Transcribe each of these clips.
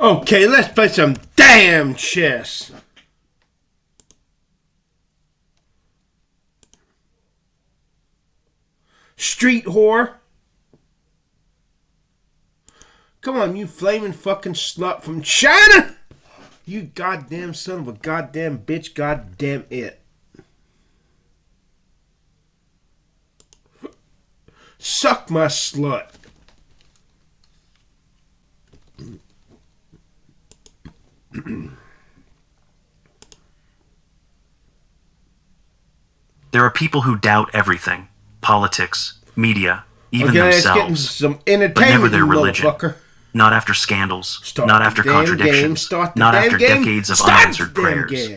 Okay, let's play some damn chess. Street whore. Come on, you flaming fucking slut from China. You goddamn son of a goddamn bitch, goddamn it. Suck my slut. There are people who doubt everything. Politics, media, even themselves. Some but never their religion. Not after scandals, not after contradictions, not after decades of unanswered prayers.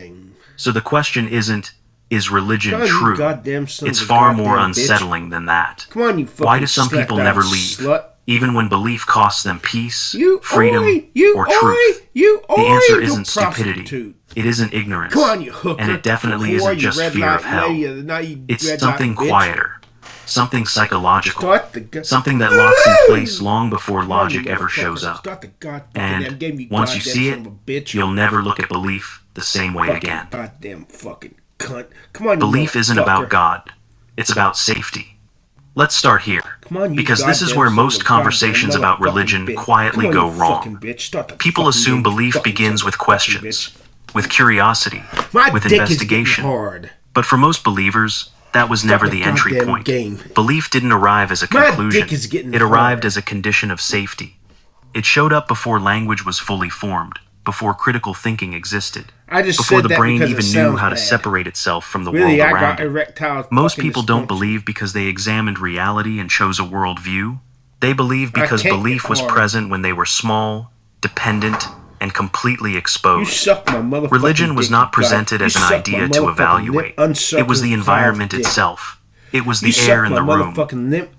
So the question isn't, is religion true? It's far more unsettling than that. Come on, you fucking Why do some people never leave? Even when belief costs them peace, freedom, or truth. The answer isn't stupidity. It isn't ignorance. Come on, you hooker. And it definitely isn't just fear of hell. It's something quieter. Something psychological. Something that locks in place long before logic ever shows up. And once you see it, you'll never look at belief the same way again. Goddamn fucking cunt. Come on, belief isn't about God. It's about safety. Let's start here, because this is where most conversations about religion quietly go wrong. People assume belief begins with questions, with curiosity, with investigation. But for most believers, that was never the entry point. Belief didn't arrive as a conclusion. It arrived as a condition of safety. It showed up before language was fully formed, before critical thinking existed, before the brain even knew how to separate itself from the world around it. Most people don't believe because they examined reality and chose a worldview. They believe because belief was present when they were small, dependent, and completely exposed. Religion was not presented as an idea to evaluate. It was the environment itself. It was the air in the room.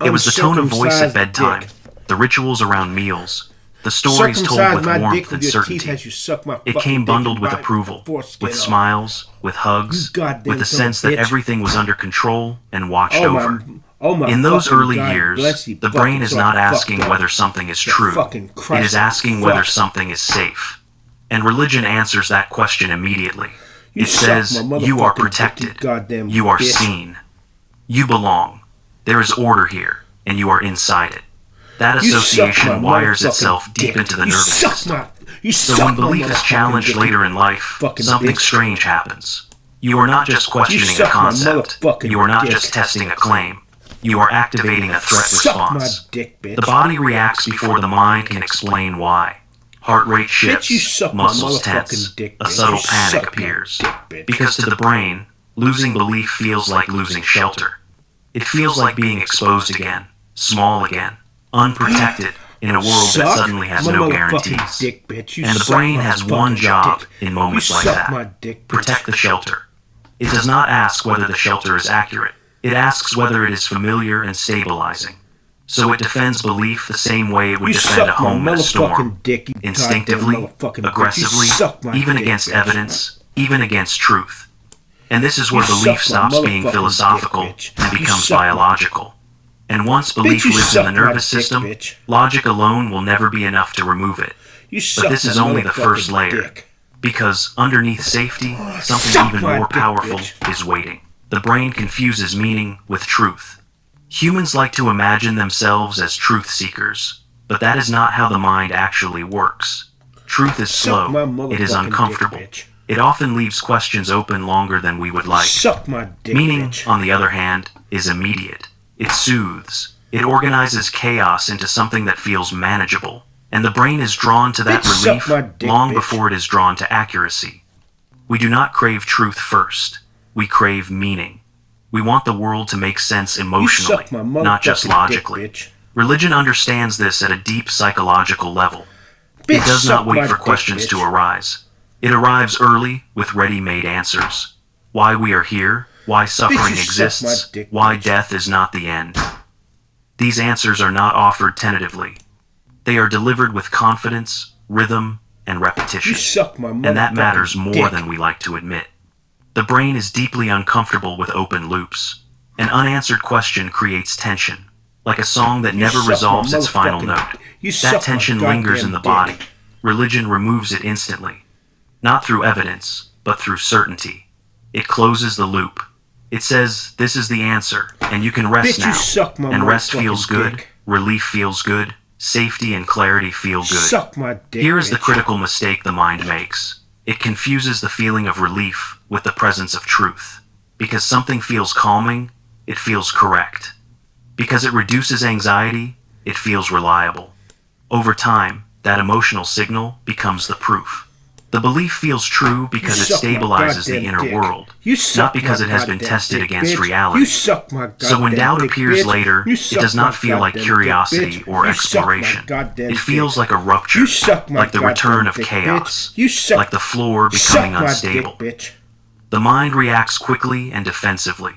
It was the tone of voice at bedtime, the rituals around meals, the stories told with warmth and certainty. It came bundled with approval, with smiles, with hugs, with the sense that everything was under control and watched over. In those early years, the brain is not asking whether something is true. It is asking whether something is safe. And religion answers that question immediately. It says, you are protected. You are seen. You belong. There is order here, and you are inside it. That association wires itself deep into the nervous system. So when belief is challenged later in life, something strange happens. You are not just questioning a concept. You are not just testing a claim. You are activating a threat response. The body reacts before the mind can explain why. Heart rate shifts, muscles tense, a subtle panic appears. Because to the brain, losing belief feels like losing shelter. It feels like being exposed again, small again, unprotected in a world that suddenly has no guarantees. And the brain has one job in moments like that: protect the shelter. It does not ask whether the shelter is accurate. It asks whether it is familiar and stabilizing. So it defends belief the same way it would defend a home in a storm. Instinctively, aggressively, even against evidence, even against truth. And this is where belief stops being philosophical and becomes biological. And once belief lives in the nervous system, logic alone will never be enough to remove it. But this is only the first layer. Because underneath safety, something even more powerful is waiting. The brain confuses meaning with truth. Humans like to imagine themselves as truth seekers, but that is not how the mind actually works. Truth is slow, it is uncomfortable. It often leaves questions open longer than we would like. Meaning, on the other hand, is immediate. It soothes. It organizes chaos into something that feels manageable. And the brain is drawn to that relief long before it is drawn to accuracy. We do not crave truth first. We crave meaning. We want the world to make sense emotionally, not just logically. Religion understands this at a deep psychological level. It does not wait for questions to arise. It arrives early with ready-made answers. Why we are here, why suffering exists, why death is not the end. These answers are not offered tentatively. They are delivered with confidence, rhythm, and repetition. And that matters more than we like to admit. The brain is deeply uncomfortable with open loops. An unanswered question creates tension, like a song that never resolves its final note. That tension lingers in the body. religion removes it instantly. Not through evidence, but through certainty. It closes the loop. It says, this is the answer, and you can rest Bitch, you suck my and rest feels good, dick. relief feels good, safety and clarity feel good. Suck my dick, Here is the bitch. critical mistake the mind makes. It confuses the feeling of relief with the presence of truth. Because something feels calming, it feels correct. Because it reduces anxiety, it feels reliable. Over time, that emotional signal becomes the proof. The belief feels true because it stabilizes the inner world, not because it has been tested against reality. You suck my goddamn So when doubt dick, appears bitch. later, You it suck does my not feel like goddamn curiosity dick, bitch. or You suck my exploration. goddamn It feels dick. like a rupture, You suck my like the return goddamn of dick, chaos, bitch. You suck, like the floor suck becoming my unstable. dick, bitch. The mind reacts quickly and defensively.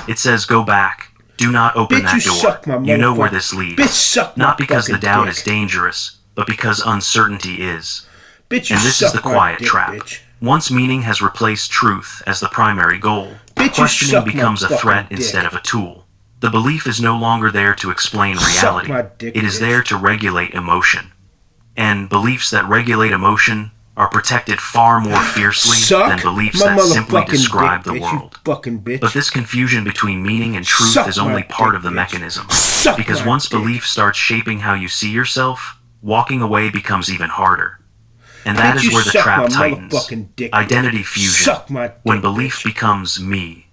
It says, go back. Do not open Bitch, that you suck door. my You know where motherfucker- this leads. Bitch, suck my Not because the fucking doubt dick. is dangerous, but because uncertainty is. Bitch, you And this is suck the my quiet dick, trap. bitch. Once meaning has replaced truth as the primary goal, Bitch, you questioning suck my becomes a threat fucking instead dick. of a tool. The belief is no longer there to explain Suck reality. my dick, It is bitch. there to regulate emotion. And beliefs that regulate emotion are protected far more fiercely Suck than beliefs my that simply motherfucking describe dick, the bitch, you world. fucking bitch. But this confusion between meaning and truth Suck is only my part dick, of the bitch. mechanism. Suck Because my once dick. belief starts shaping how you see yourself, walking away becomes even harder. And that Bitch, is you where the suck trap my tightens. motherfucking dick, Identity bitch. fusion. Suck my dick, When belief bitch. becomes me.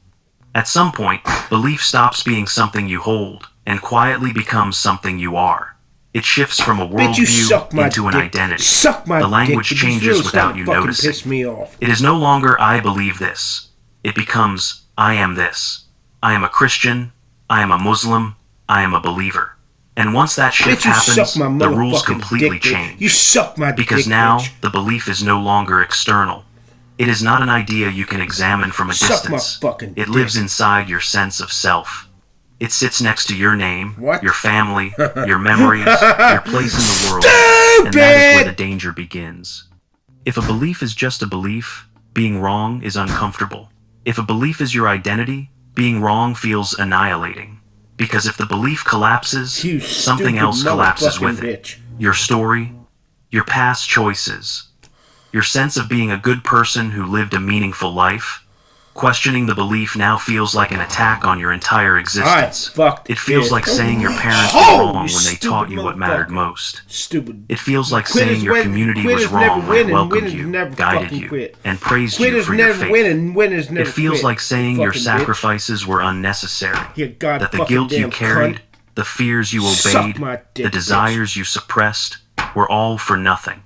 At some point, belief stops being something you hold and quietly becomes something you are. It shifts from a Bitch, you suck worldview my into an dick. identity. Suck my The language dick, bitch. changes Really without starting you to fucking noticing. piss me off. It is no longer I believe this. It becomes I am this. I am a Christian. I am a Muslim. I am a believer. And once that shift Bitch, you happens, suck my the rules motherfucking completely dick, bitch. change. You suck my Because dick, now, bitch. the belief is no longer external. It is not an idea you can examine from a Suck my distance. fucking It lives dick. inside your sense of self. It sits next to your name, What? your family, your memories, your place in the world. And that is where the Stupid! danger begins. If a belief is just a belief, being wrong is uncomfortable. If a belief is your identity, being wrong feels annihilating. Because if the belief collapses, You something stupid else collapses motherfucking with it. bitch. Your story, your past choices, your sense of being a good person who lived a meaningful life. Questioning the belief now feels like an attack on your entire existence. fucked It feels it. like saying your parents Oh, were wrong you when they taught stupid you what mattered motherfucker. most. Stupid. It feels like Quitters saying your win- community was quitters wrong never when win it and welcomed winners you, never guided fucking you, quit. and praised you Quitters for your never faith. win and winners never It feels quit. like saying your Fucking bitch. sacrifices were unnecessary. You god That the fucking guilt you damn carried, cunt. the fears you Suck obeyed, my dick, the bitch. desires you suppressed, were all for nothing.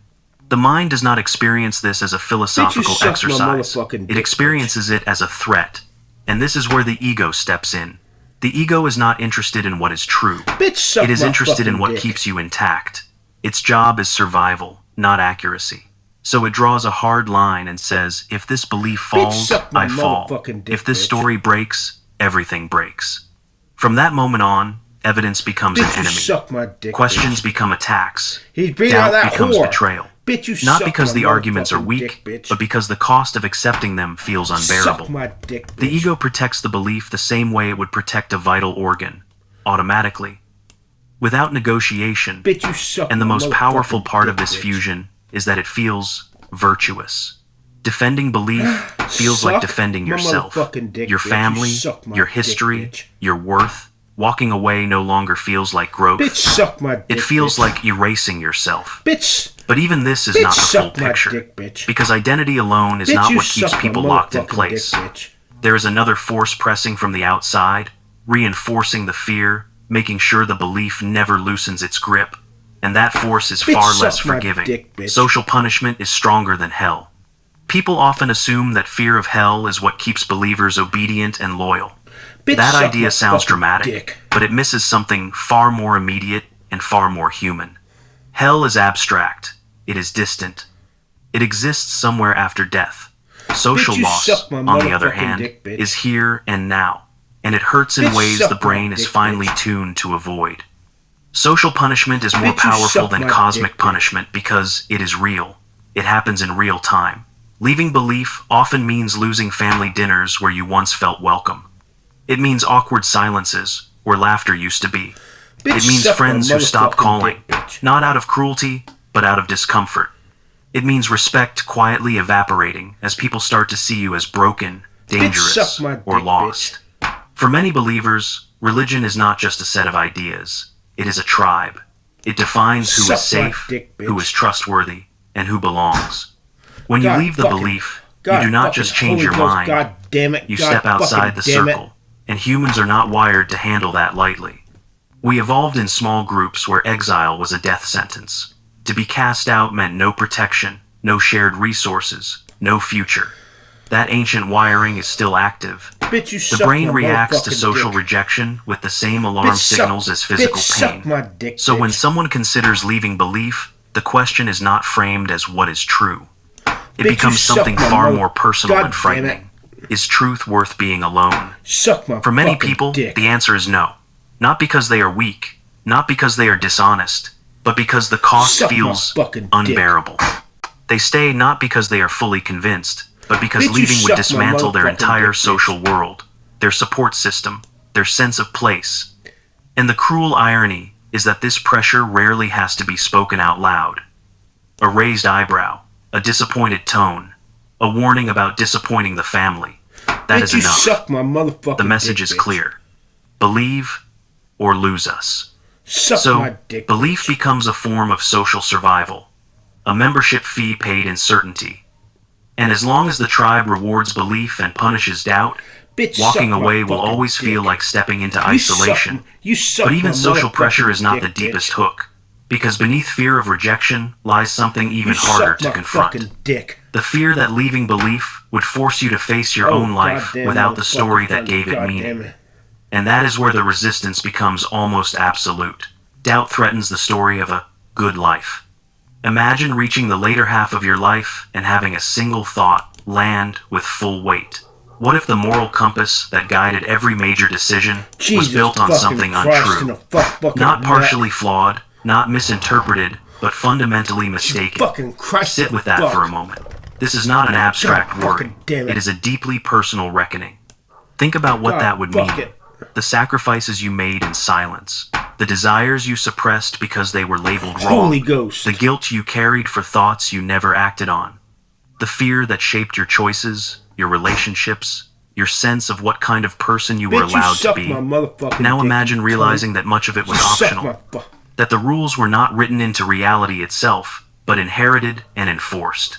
The mind does not experience this as a philosophical suck my exercise. motherfucking It dick, experiences it as a threat. And this is where the ego steps in. The ego is not interested in what is true. Bitch, suck It is my interested in fucking what dick. keeps you intact. Its job is survival, not accuracy. So it draws a hard line and says, if this belief falls, suck my I fall. motherfucking dick, If this bitch. story breaks, everything breaks. From that moment on, evidence becomes an Bitch, you enemy. suck my dick. Questions bitch. become attacks. He's beating out Doubt that becomes whore. betrayal. Bitch, you Not suck because my the arguments are motherfucking weak, dick, bitch. but because the cost of accepting them feels unbearable. Suck my dick, bitch. The ego protects the belief the same way it would protect a vital organ, automatically, without negotiation. Bitch, you suck And the my most powerful motherfucking part of dick, this bitch. fusion is that it feels virtuous. Defending belief feels like Suck defending my yourself, motherfucking dick, your bitch. You family, suck my your dick, history, bitch. your worth. Walking away no longer feels like growth. Bitch, suck my dick. It feels bitch. like erasing yourself. Bitch. But even this is Bitch, not the full suck my picture. dick, bitch. Because identity alone is Bitch, not you what keeps suck my people locked in motherfucking place. dick, bitch. There is another force pressing from the outside, reinforcing the fear, making sure the belief never loosens its grip. And that force is Bitch, far suck less my forgiving. dick, bitch. Social punishment is stronger than hell. People often assume that fear of hell is what keeps believers obedient and loyal. Bitch, That suck my idea sounds fucking dramatic, dick. but it misses something far more immediate and far more human. Hell is abstract. It is distant. It exists somewhere after death. Social Bitch, you loss, suck my on the other motherfucking hand, dick, bitch. is here and now, and it hurts in Bitch, ways suck the my brain is dick, finely bitch. tuned to avoid. Social punishment is more Bitch, you powerful suck than my cosmic dick, bitch. punishment because it is real. It happens in real time. Leaving belief often means losing family dinners where you once felt welcome. It means awkward silences where laughter used to be. Bitch, It means suck my friends who stop motherfucking calling, dick, bitch. not out of cruelty, but out of discomfort. It means respect quietly evaporating as people start to see you as broken, dangerous, or lost. For many believers, religion is not just a set of ideas. It is a tribe. It defines who is safe, who is trustworthy, and who belongs. When you leave the belief, you do not just change your mind, you step outside the circle, and humans are not wired to handle that lightly. We evolved in small groups where exile was a death sentence. To be cast out meant no protection, no shared resources, no future. That ancient wiring is still active. The brain reacts to social rejection with the same alarm signals as physical pain. So when someone considers leaving belief, the question is not framed as what is true. It becomes something far more personal and frightening. Is truth worth being alone? For many people, the answer is no. Not because they are weak, not because they are dishonest, but because the cost feels unbearable. They stay not because they are fully convinced, but because leaving would dismantle their entire social world, their support system, their sense of place. And the cruel irony is that this pressure rarely has to be spoken out loud. A raised eyebrow, a disappointed tone, a warning about disappointing the family. That is enough. The message is clear. Believe or lose us. So, belief becomes a form of social survival, a membership fee paid in certainty. And as long as the tribe rewards belief and punishes doubt, walking away will always feel like stepping into isolation. But even social pressure is not the deepest hook, because beneath fear of rejection lies something even harder to confront. The fear that leaving belief would force you to face your own life without the story that gave it meaning. And that is where the resistance becomes almost absolute. Doubt threatens the story of a good life. Imagine reaching the later half of your life and having a single thought land with full weight. What if the moral compass that guided every major decision was built on something untrue? Not partially flawed, not misinterpreted, but fundamentally mistaken. Sit with that for a moment. This is not an abstract worry. It is a deeply personal reckoning. Think about what that would mean. The sacrifices you made in silence. The desires you suppressed because they were labeled wrong. The guilt you carried for thoughts you never acted on. The fear that shaped your choices, your relationships, your sense of what kind of person you were allowed to be. Now imagine realizing that much of it was optional. That the rules were not written into reality itself, but inherited and enforced.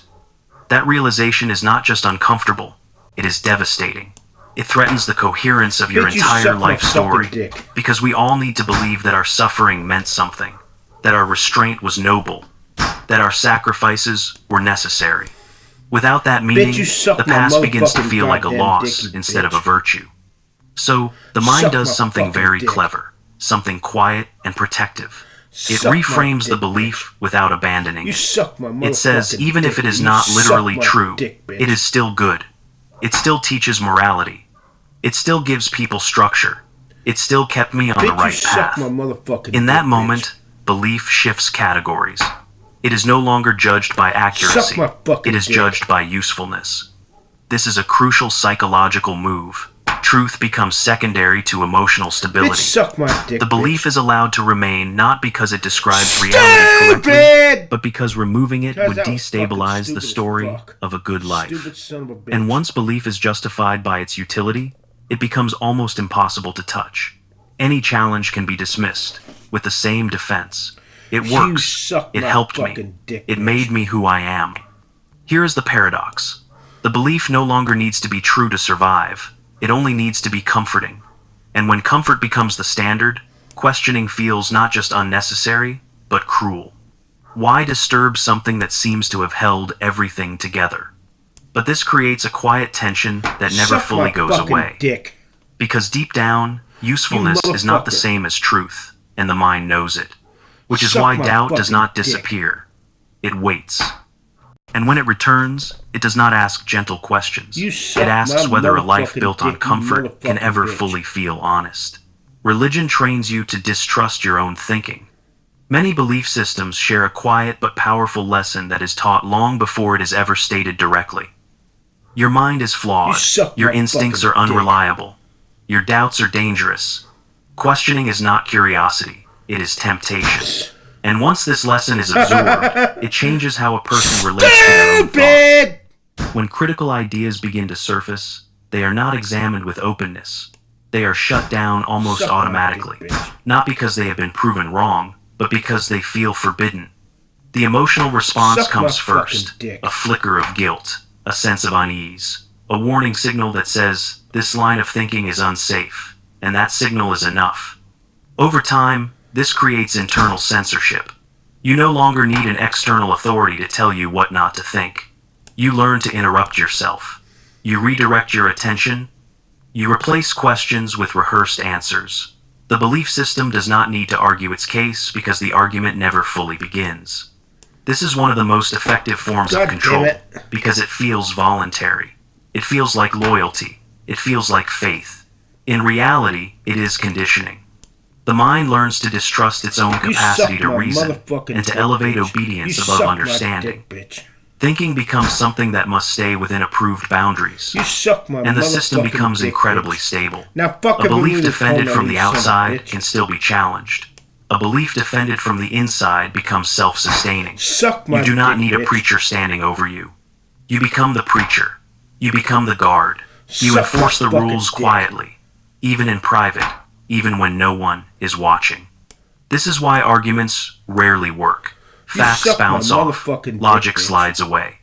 That realization is not just uncomfortable, it is devastating. It threatens the coherence of your entire life story, because we all need to believe that our suffering meant something, that our restraint was noble, that our sacrifices were necessary. Without that meaning, the past begins to feel like a loss instead of a virtue. So, the mind does something very clever, something quiet and protective. It reframes the belief without abandoning it. It says, even if it is not literally true, it is still good. It still teaches morality. It still gives people structure. It still kept me on the right path. In that moment, belief shifts categories. It is no longer judged by accuracy. It is judged by usefulness. This is a crucial psychological move. Truth becomes secondary to emotional stability. The belief is allowed to remain not because it describes reality correctly, but because removing it would destabilize the story of a good life. And once belief is justified by its utility, it becomes almost impossible to touch. Any challenge can be dismissed with the same defense. It works. It helped me. It made me who I am. Here is the paradox. The belief no longer needs to be true to survive. It only needs to be comforting. And when comfort becomes the standard, questioning feels not just unnecessary, but cruel. Why disturb something that seems to have held everything together? But this creates a quiet tension that never fully goes away. Because deep down, usefulness is not the same as truth, and the mind knows it. Which is why doubt does not disappear. It waits. And when it returns, it does not ask gentle questions. It asks whether a life built on comfort can ever fully feel honest. Religion trains you to distrust your own thinking. Many belief systems share a quiet but powerful lesson that is taught long before it is ever stated directly. Your mind is flawed. Your instincts are unreliable. Your doubts are dangerous. Questioning is not curiosity. It is temptation. And once this lesson is absorbed, it changes how a person relates to their own thoughts. When critical ideas begin to surface, they are not examined with openness. They are shut down almost automatically, not because they have been proven wrong, but because they feel forbidden. The emotional response comes first, a flicker of guilt, a sense of unease, a warning signal that says, this line of thinking is unsafe, and that signal is enough. Over time, this creates internal censorship. You no longer need an external authority to tell you what not to think. You learn to interrupt yourself. You redirect your attention. You replace questions with rehearsed answers. The belief system does not need to argue its case because the argument never fully begins. This is one of the most effective forms of control because it feels voluntary. It feels like loyalty. It feels like faith. In reality, it is conditioning. The mind learns to distrust its own capacity to reason and to elevate obedience above understanding. Thinking becomes something that must stay within approved boundaries, and the system becomes incredibly stable. A belief defended from the outside can still be challenged. A belief defended from the inside becomes self-sustaining. You do not need a preacher standing over you. You become the preacher. You become the guard. You enforce the rules quietly, even in private, even when no one is watching. This is why arguments rarely work. Facts bounce off. Logic slides away.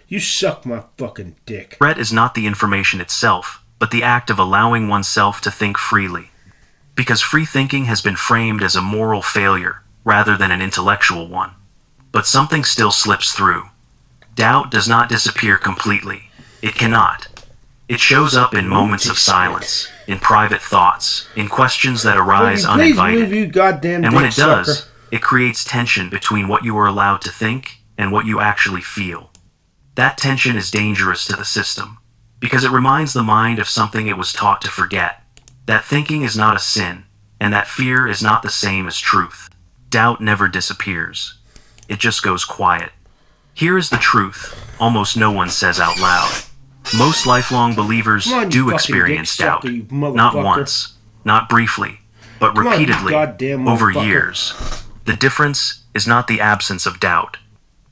You suck my fucking dick. Threat is not the information itself, but the act of allowing oneself to think freely. Because free thinking has been framed as a moral failure rather than an intellectual one. But something still slips through. Doubt does not disappear completely. It cannot. It shows up in moments of silence, in private thoughts, in questions that arise uninvited. And when it does, it creates tension between what you are allowed to think and what you actually feel. That tension is dangerous to the system, because it reminds the mind of something it was taught to forget, that thinking is not a sin, and that fear is not the same as truth. Doubt never disappears. It just goes quiet. Here is the truth, almost no one says out loud. Most lifelong believers do experience doubt, not once, not briefly, but repeatedly, over years. The difference is not the absence of doubt.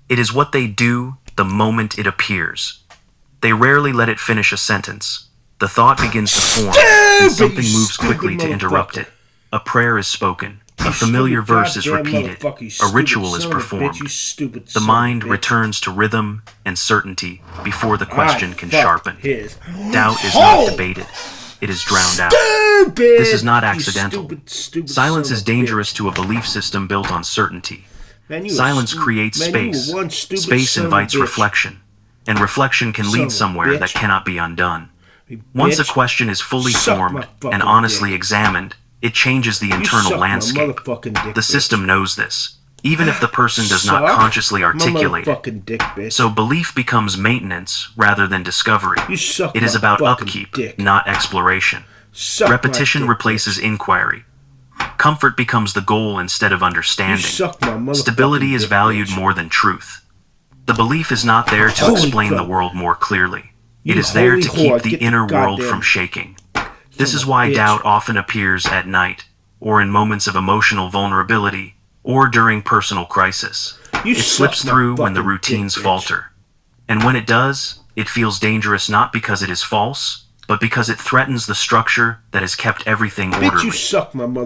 It is what they do the moment it appears. They rarely let it finish a sentence. The thought begins to form, and something moves quickly to interrupt it. A prayer is spoken. A familiar verse is repeated. A ritual is performed. The mind returns to rhythm and certainty before the question can sharpen. Doubt is not debated. It is drowned out. This is not accidental. Silence is dangerous to a belief system built on certainty. Silence creates space. Space invites reflection. And reflection can lead somewhere that cannot be undone. Once a question is fully formed and honestly examined, it changes the internal landscape. The system knows this, even if the person does not consciously articulate it. So belief becomes maintenance rather than discovery. It is about upkeep, not exploration. Repetition replaces inquiry. Comfort becomes the goal instead of understanding. Stability is valued more than truth. The belief is not there to explain the world more clearly. It is there to keep the inner world from shaking. This is why doubt often appears at night, or in moments of emotional vulnerability, or during personal crisis. It slips through when the routines falter. And when it does, it feels dangerous not because it is false, but because it threatens the structure that has kept everything orderly.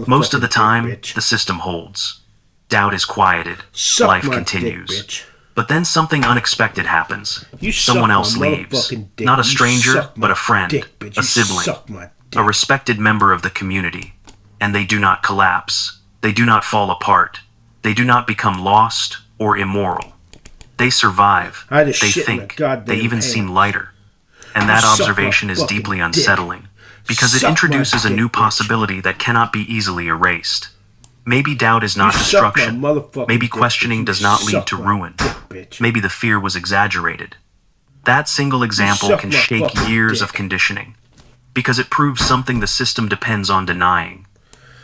Most of the time, the system holds. Doubt is quieted. Life continues. But then something unexpected happens. Someone else leaves. Not a stranger, but a friend, a sibling, a respected member of the community. And they do not collapse. They do not fall apart. They do not become lost or immoral. They survive. They think. They even seem lighter. And that observation is deeply unsettling, because it introduces a new possibility that cannot be easily erased. Maybe doubt is not destruction. Maybe questioning does not lead to ruin. Maybe the fear was exaggerated. That single example can shake years of conditioning, because it proves something the system depends on denying.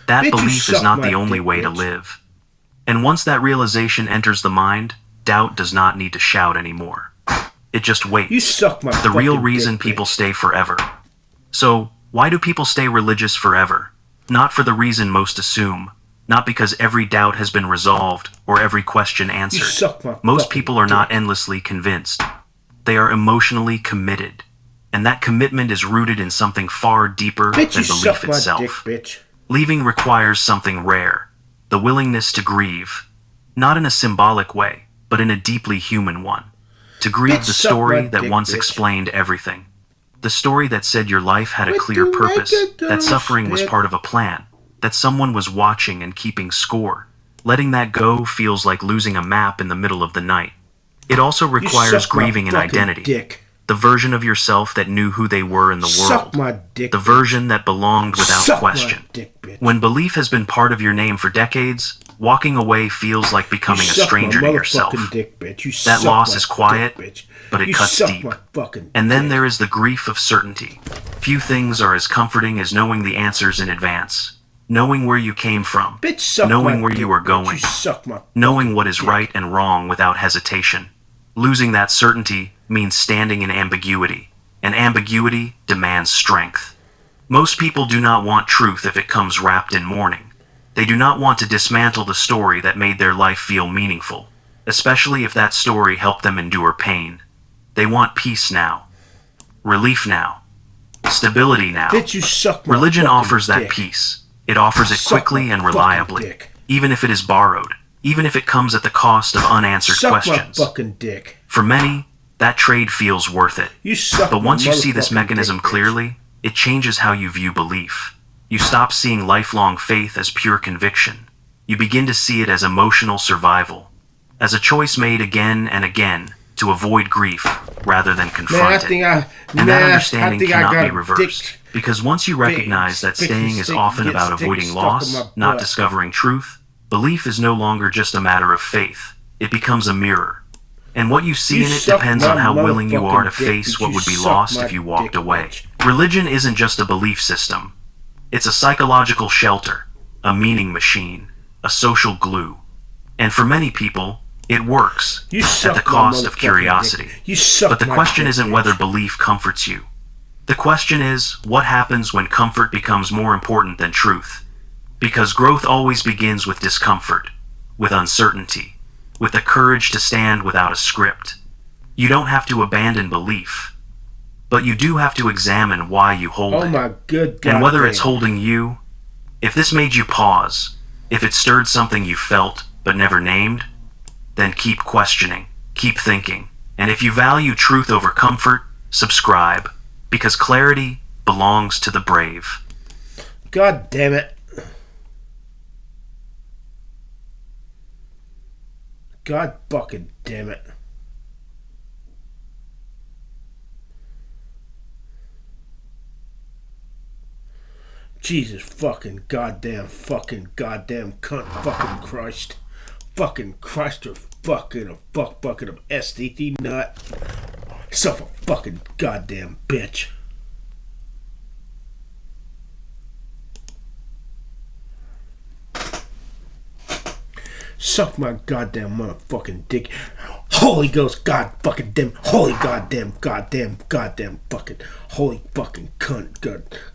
That belief is not the only way to live. And once that realization enters the mind, doubt does not need to shout anymore. It just waits. The real reason people stay forever. So, why do people stay religious forever? Not for the reason most assume, not because every doubt has been resolved or every question answered. Most people are not endlessly convinced. They are emotionally committed, and that commitment is rooted in something far deeper than belief itself. Leaving requires something rare, the willingness to grieve, not in a symbolic way, but in a deeply human one. To grieve the story that once explained everything. The story that said your life had a clear purpose, that suffering was part of a plan, that someone was watching and keeping score. Letting that go feels like losing a map in the middle of the night. It also requires grieving an identity. The version of yourself that knew who they were in the world. The version that belonged without question. When belief has been part of your name for decades, walking away feels like becoming a stranger to yourself. That loss is quiet, but it cuts deep. And then there is the grief of certainty. Few things are as comforting as knowing the answers in advance. Knowing where you came from. Knowing where you are going. Knowing what is right and wrong without hesitation. Losing that certainty means standing in ambiguity, and ambiguity demands strength. Most people do not want truth if it comes wrapped in mourning. They do not want to dismantle the story that made their life feel meaningful, especially if that story helped them endure pain. They want peace now, relief now, stability now. Religion offers that peace. It offers it quickly and reliably, even if it is borrowed, even if it comes at the cost of unanswered questions. For many, that trade feels worth it. But once you see this mechanism clearly, it changes how you view belief. You stop seeing lifelong faith as pure conviction. You begin to see it as emotional survival, as a choice made again and again to avoid grief rather than confront it. And that understanding cannot be reversed. Because once you recognize that staying is often about avoiding loss, not discovering truth, belief is no longer just a matter of faith. It becomes a mirror. And what you see in it depends on how willing you are to face what would be lost if you walked away. Religion isn't just a belief system. It's a psychological shelter, a meaning machine, a social glue. And for many people, it works at the cost of curiosity. But the question isn't whether belief comforts you. The question is, what happens when comfort becomes more important than truth? Because growth always begins with discomfort, with uncertainty, with the courage to stand without a script. You don't have to abandon belief, but you do have to examine why you hold it. And whether it's holding you, if this made you pause, if it stirred something you felt but never named, then keep questioning, keep thinking. And if you value truth over comfort, subscribe, because clarity belongs to the brave. God damn it. God fucking damn it. Jesus fucking goddamn cunt fucking Christ. Fucking Christ or fucking a fuck bucket of STD nut. Yourself a fucking goddamn bitch. Suck my goddamn motherfucking dick. Holy Ghost, God fucking damn, holy goddamn fucking, holy fucking cunt,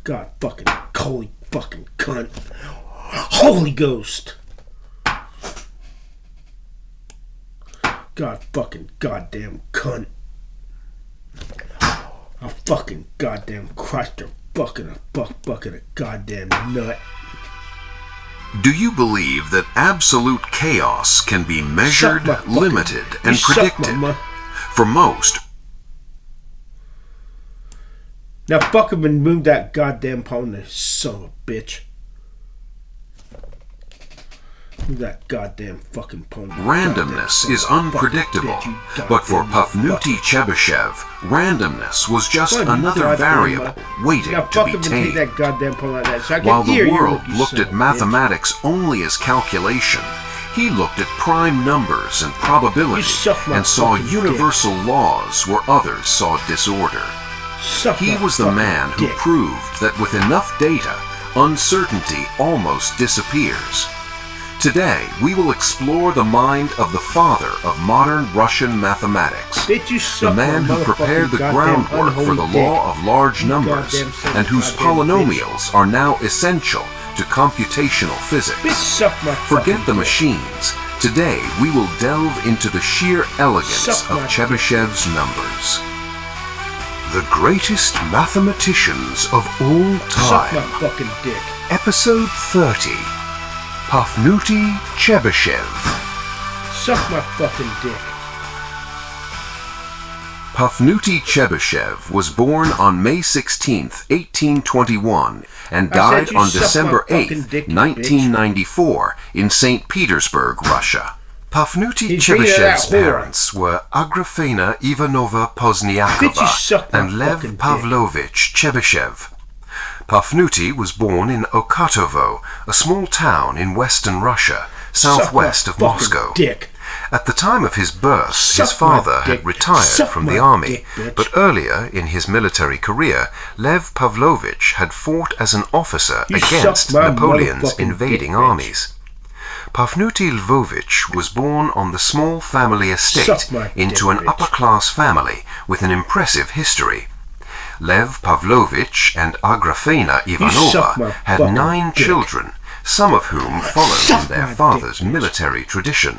God fucking, holy fucking cunt. Holy Ghost. God fucking goddamn cunt. A fucking goddamn Christ or fucking a fuck bucket of goddamn nut. Do you believe that absolute chaos can be measured, limited, and predicted? For most. Now fuck him and move that goddamn pony, son of a bitch. Move that goddamn fucking pony. Randomness is unpredictable, but for Pafnuty Chebyshev, randomness was just another variable waiting to be tamed. While the world looked at mathematics only as calculation, he looked at prime numbers and probability and saw universal laws where others saw disorder. He was the man who proved that with enough data, uncertainty almost disappears. Today, we will explore the mind of the father of modern Russian mathematics, the man who prepared the groundwork for the law of large numbers and whose polynomials are now essential to computational physics. Bitch, suck my Forget the dick. machines. Today, we will delve into the sheer elegance Suck of my Chebyshev's numbers. The greatest mathematicians of all Suck my time. fucking dick. Episode 30. Pafnuty Chebyshev. Suck my fucking dick. Pafnuty Chebyshev was born on May 16, 1821, and died on December 8, 1994, in St. Petersburg, Russia. Pafnuty Chebyshev's parents were Agrafena Ivanova Pozniakova and Lev Pavlovich Chebyshev. Pafnuty was born in Okatovo, a small town in western Russia, southwest of Moscow. Dick. At the time of his birth, his father had retired from the army, but earlier in his military career, Lev Pavlovich had fought as an officer against Napoleon's invading armies. Pafnuty Lvovich was born on the small family estate into an upper-class family with an impressive history. Lev Pavlovich and Agrafena Ivanova had 9 children, some of whom followed in their father's military tradition.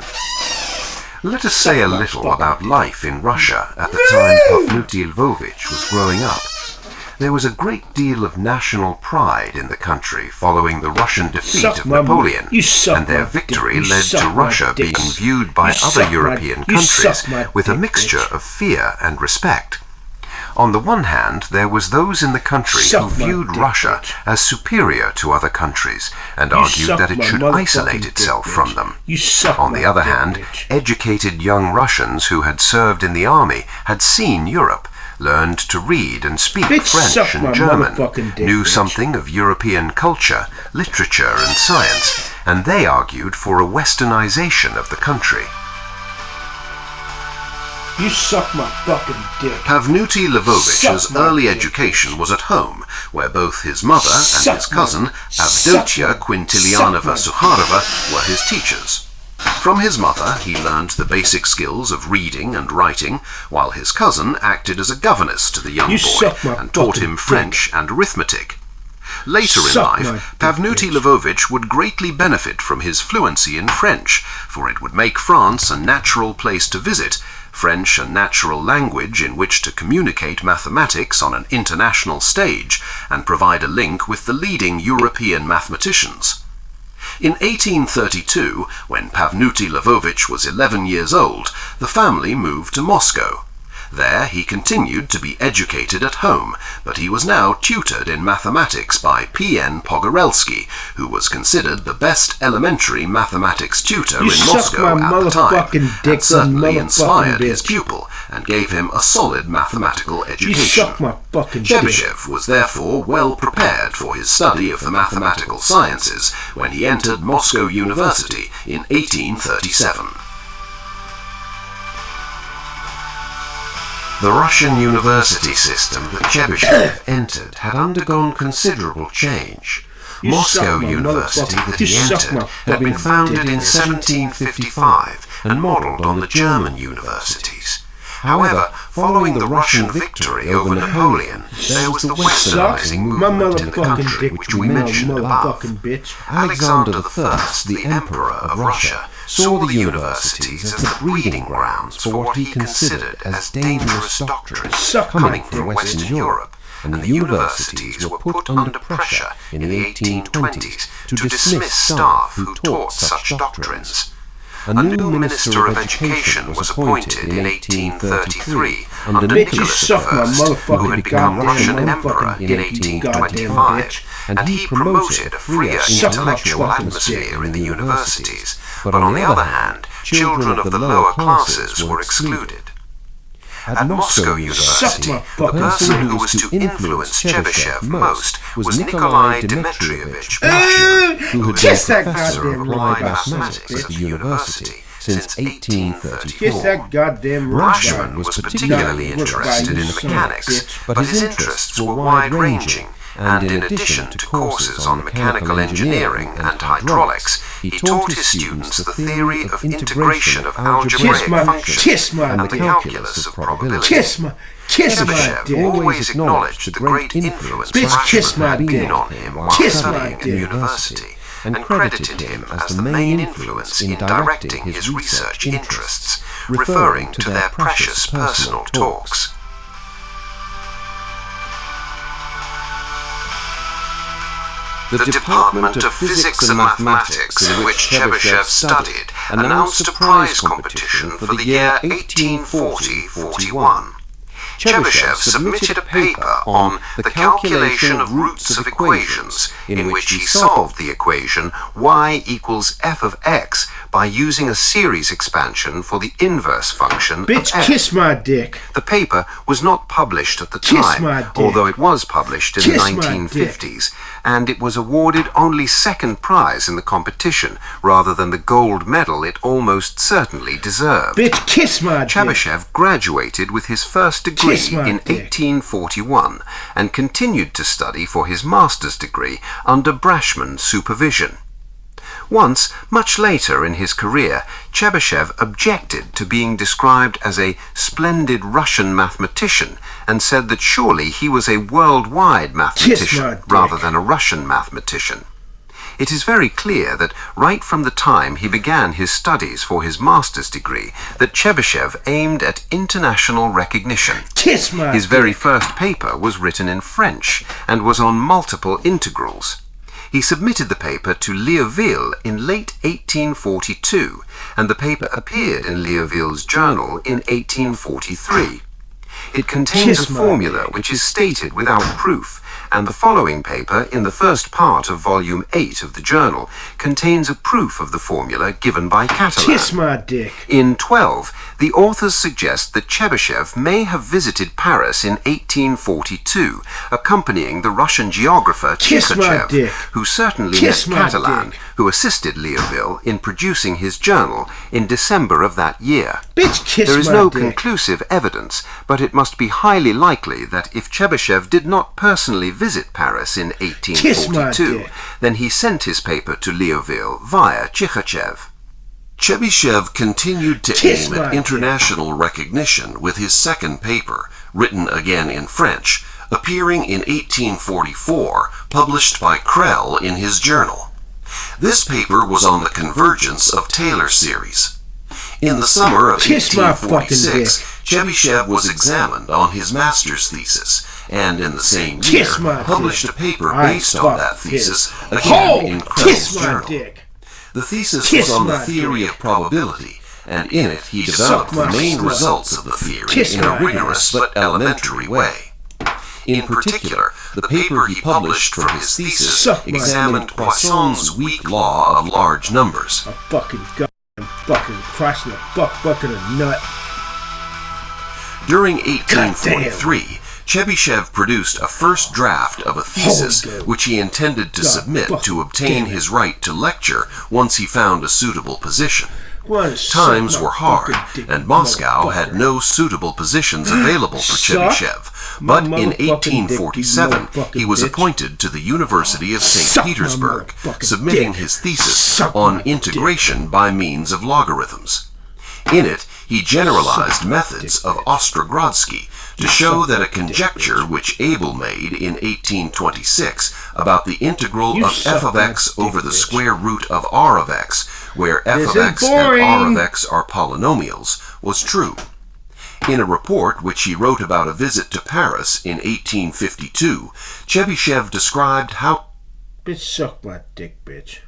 Let us say a little about life in Russia at the time Pafnuty Lvovich was growing up. There was a great deal of national pride in the country following the Russian defeat of Napoleon, and their victory led to Russia being viewed by other European countries with a mixture of fear and respect. On the one hand, there was those in the country who viewed Russia as superior to other countries and argued that it should isolate itself from them. On the other hand, educated young Russians who had served in the army had seen Europe, learned to read and speak French and German, knew something of European culture, literature and science, and they argued for a westernization of the country. You suck my fucking dick. Pafnuty Lvovich's early education was at home, where both his mother and his cousin, Avdotya Quintilianova Sukharova, were his teachers. From his mother, he learned the basic skills of reading and writing, while his cousin acted as a governess to the young boy and taught him French and arithmetic. Later in life, Pafnuty Lvovich would greatly benefit from his fluency in French, for it would make France a natural place to visit, French a natural language in which to communicate mathematics on an international stage, and provide a link with the leading European mathematicians. In 1832, when Pafnuty Lvovich was 11 years old, the family moved to Moscow. There he continued to be educated at home, but he was now tutored in mathematics by P.N. Pogorelsky, who was considered the best elementary mathematics tutor in Moscow at the time, and certainly inspired his pupil and gave him a solid mathematical education. Chebyshev was therefore well prepared for his study of the mathematical sciences when he entered Moscow University in 1837. The Russian university system that Chebyshev entered had undergone considerable change. Moscow University that he entered had been founded in 1755 and modelled on the German universities. However, following the Russian victory over Napoleon, there was the westernizing movement in the country which we mentioned above. Alexander I, the Emperor of Russia, saw the universities as the breeding grounds for what he considered as dangerous doctrines coming from Western Europe, and the universities were put under pressure in the 1820s to dismiss staff who taught such doctrines. A new Minister of Education was appointed in 1833 under Nicholas I, who had become Russian Emperor in 1825, and he promoted a freer intellectual atmosphere in the universities, but on the other hand, children of the lower classes were excluded. At Moscow University, the person who was to influence Chebyshev most was Nikolai Dmitrievich Rashman, who had been professor of applied mathematics at the university since 1834. Rashman was particularly interested in mechanics, but his interests were wide-ranging. and in addition to courses on mechanical engineering and hydraulics, he taught his students the theory of integration of algebraic functions and the calculus of probability. Chebyshev always acknowledged the great influence Rashomon had been on him while studying at university, and credited him as the main influence in directing his research interests, referring to their precious personal talks. The Department of Physics and Mathematics, in which Chebyshev studied, announced a prize competition for the year 1840-41. Chebyshev submitted a paper on the calculation of roots of equations, in which he solved the equation y equals f of x by using a series expansion for the inverse function of f. Kiss my dick. The paper was not published at the time, although it was published in the 1950s, and it was awarded only second prize in the competition, rather than the gold medal it almost certainly deserved. Kiss my dick. Chebyshev graduated with his first degree in 1841 and continued to study for his master's degree under Brashman's supervision. Once, much later in his career, Chebyshev objected to being described as a splendid Russian mathematician and said that surely he was a worldwide mathematician rather than a Russian mathematician. It is very clear that right from the time he began his studies for his master's degree that Chebyshev aimed at international recognition. His very first paper was written in French and was on multiple integrals. He submitted the paper to Liouville in late 1842, and the paper appeared in Liouville's journal in 1843. It contains a formula which is stated without proof, and the following paper, in the first part of volume 8 of the journal, contains a proof of the formula given by Catalan. Kiss my dick. In 12, the authors suggest that Chebyshev may have visited Paris in 1842, accompanying the Russian geographer Tcherbachev, who certainly met Catalan, who assisted Liouville in producing his journal in December of that year. There is no conclusive evidence, but it must be highly likely that if Chebyshev did not personally visit Paris in 1842, then he sent his paper to Liouville via Tcherbachev. Chebyshev continued to aim at international recognition with his second paper, written again in French, appearing in 1844, published by Krell in his journal. This paper was on the convergence of Taylor series. In the summer of 1846, Chebyshev was examined on his master's thesis, and in the same year published a paper based on that thesis, again in Krell's journal. The thesis was on the theory of probability, and in it he developed the main results of the theory in a rigorous but elementary way. In particular, the paper he published from his thesis examined Poisson's weak law of large numbers. A fucking Christ and a bucket of nut. During 1843, Chebyshev produced a first draft of a thesis which he intended to submit to obtain his right to lecture once he found a suitable position. Times were hard, and Moscow had no suitable positions available for Chebyshev, but in 1847 he was appointed to the University of St. Petersburg, submitting his thesis on integration by means of logarithms. In it, he generalized methods of Ostrogrodsky to show that a conjecture which Abel made in 1826 about the integral of f of x over the square root of r of x, where f of x and r of x are polynomials, was true. In a report which he wrote about a visit to Paris in 1852, Chebyshev described how... Bitch, suck my dick, bitch.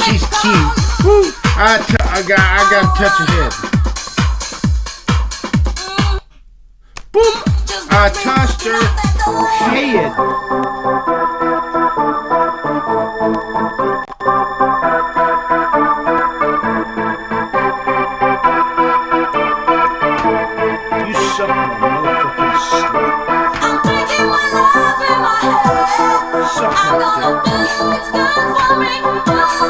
She's cute. Woo! I got to touch her head. Boom! I touched her head. You suck my motherfucking slut. I'm taking my love in my head. Suck my dick. It's good for me. I'm taking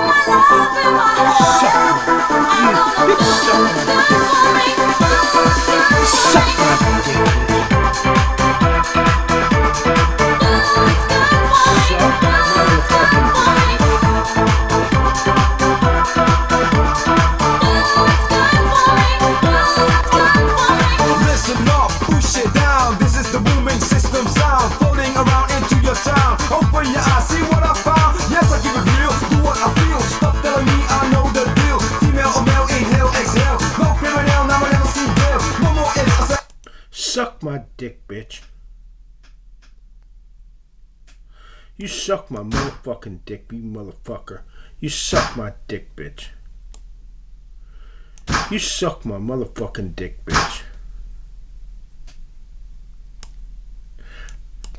my love in my head. Suck my dick, bitch. You suck my motherfucking dick, you motherfucker. You suck my dick, bitch. You suck my motherfucking dick, bitch.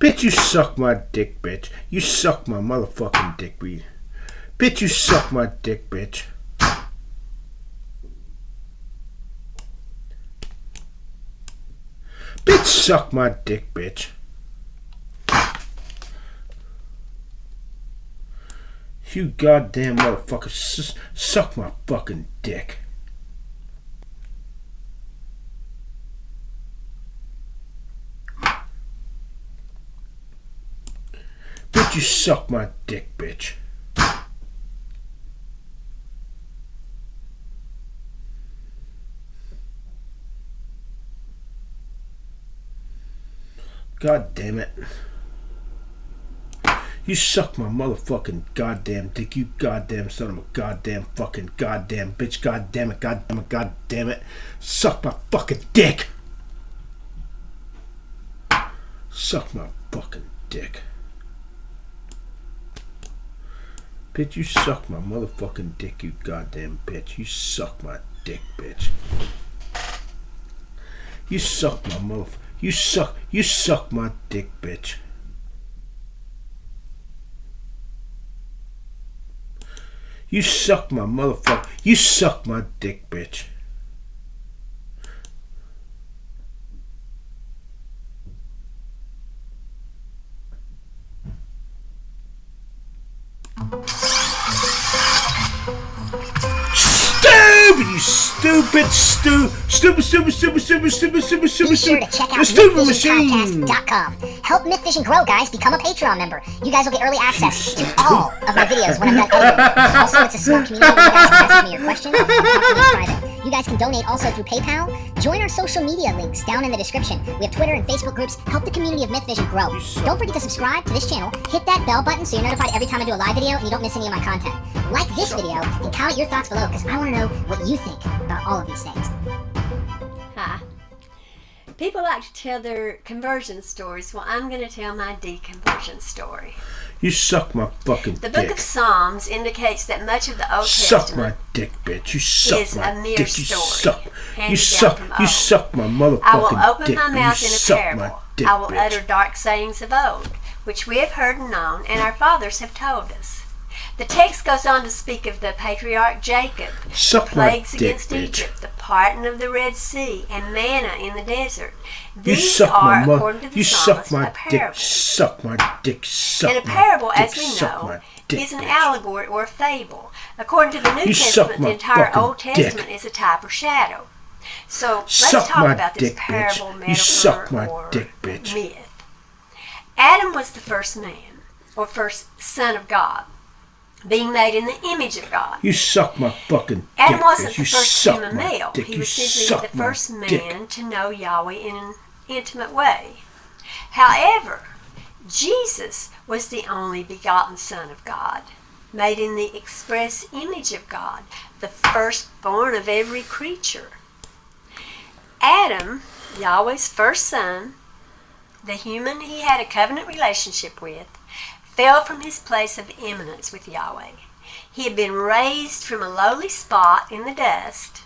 Bitch, you suck my dick, bitch. You suck my motherfucking dick, bitch. You suck my dick, bitch. Bitch, suck my dick, bitch. You goddamn motherfucker, suck my fucking dick. Bitch, you suck my dick, bitch. God damn it. You suck my motherfucking goddamn dick, you goddamn son of a goddamn fucking goddamn bitch, goddamn it, goddamn it. Suck my fucking dick. Suck my fucking dick. Bitch, you suck my motherfucking dick, you goddamn bitch. You suck my dick, bitch. You suck my motherfucking... You suck my dick, bitch. You suck my motherfucker. You suck my dick, bitch. Stupid machine.com. Help Myth Vision grow, guys. Become a Patreon member. You guys will get early access to all of my videos when I'm done editing. Also, it's a small community where you guys can ask me your questions and talk to me in private. You guys can donate also through PayPal. Join our social media links down in the description. We have Twitter and Facebook groups. Help the community of Myth Vision grow. Don't forget to subscribe to this channel. Hit that bell button so you're notified every time I do a live video and you don't miss any of my content. Like this video and comment your thoughts below because I want to know what you think about all of these things. Hi. People like to tell their conversion stories. Well, I'm going to tell my deconversion story. You suck my fucking dick. The book of Psalms indicates that much of the Old Testament my dick, bitch. You suck is my a mere dick. story. You suck my motherfucking dick. I will open my mouth in a suck parable. my dick, I will bitch. utter dark sayings of old, which we have heard and known, and our fathers have told us. The text goes on to speak of the patriarch Jacob, the plagues against Egypt, the parting of the Red Sea, and manna in the desert. These are, according to the psalmist, a parable. Suck my dick. And a parable, as we know, is an allegory or a fable. According to the New Testament, the entire Old Testament is a type or shadow. So let's talk about this parable, metaphor, or myth. Adam was the first man, or first son of God, being made in the image of God. You suck my fucking dick. Adam wasn't the first human male. He was simply the first man to know Yahweh in an intimate way. However, Jesus was the only begotten Son of God, made in the express image of God, the firstborn of every creature. Adam, Yahweh's first son, the human he had a covenant relationship with, fell from his place of eminence with Yahweh. He had been raised from a lowly spot in the dust,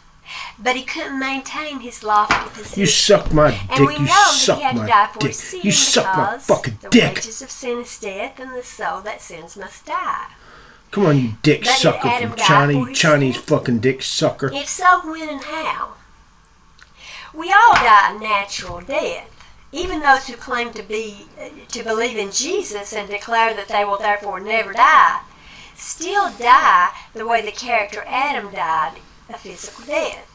but he couldn't maintain his lofty position. You suck my dick. And we know that he had to die for dick. his sin You suck my fucking the dick. wages of sin is death, and the soul that sins must die. Come on, you dick But sucker Adam from Chinese fucking dick sucker. If so, when and how? We all die a natural death. Even those who claim to believe in Jesus and declare that they will therefore never die, still die the way the character Adam died, a physical death.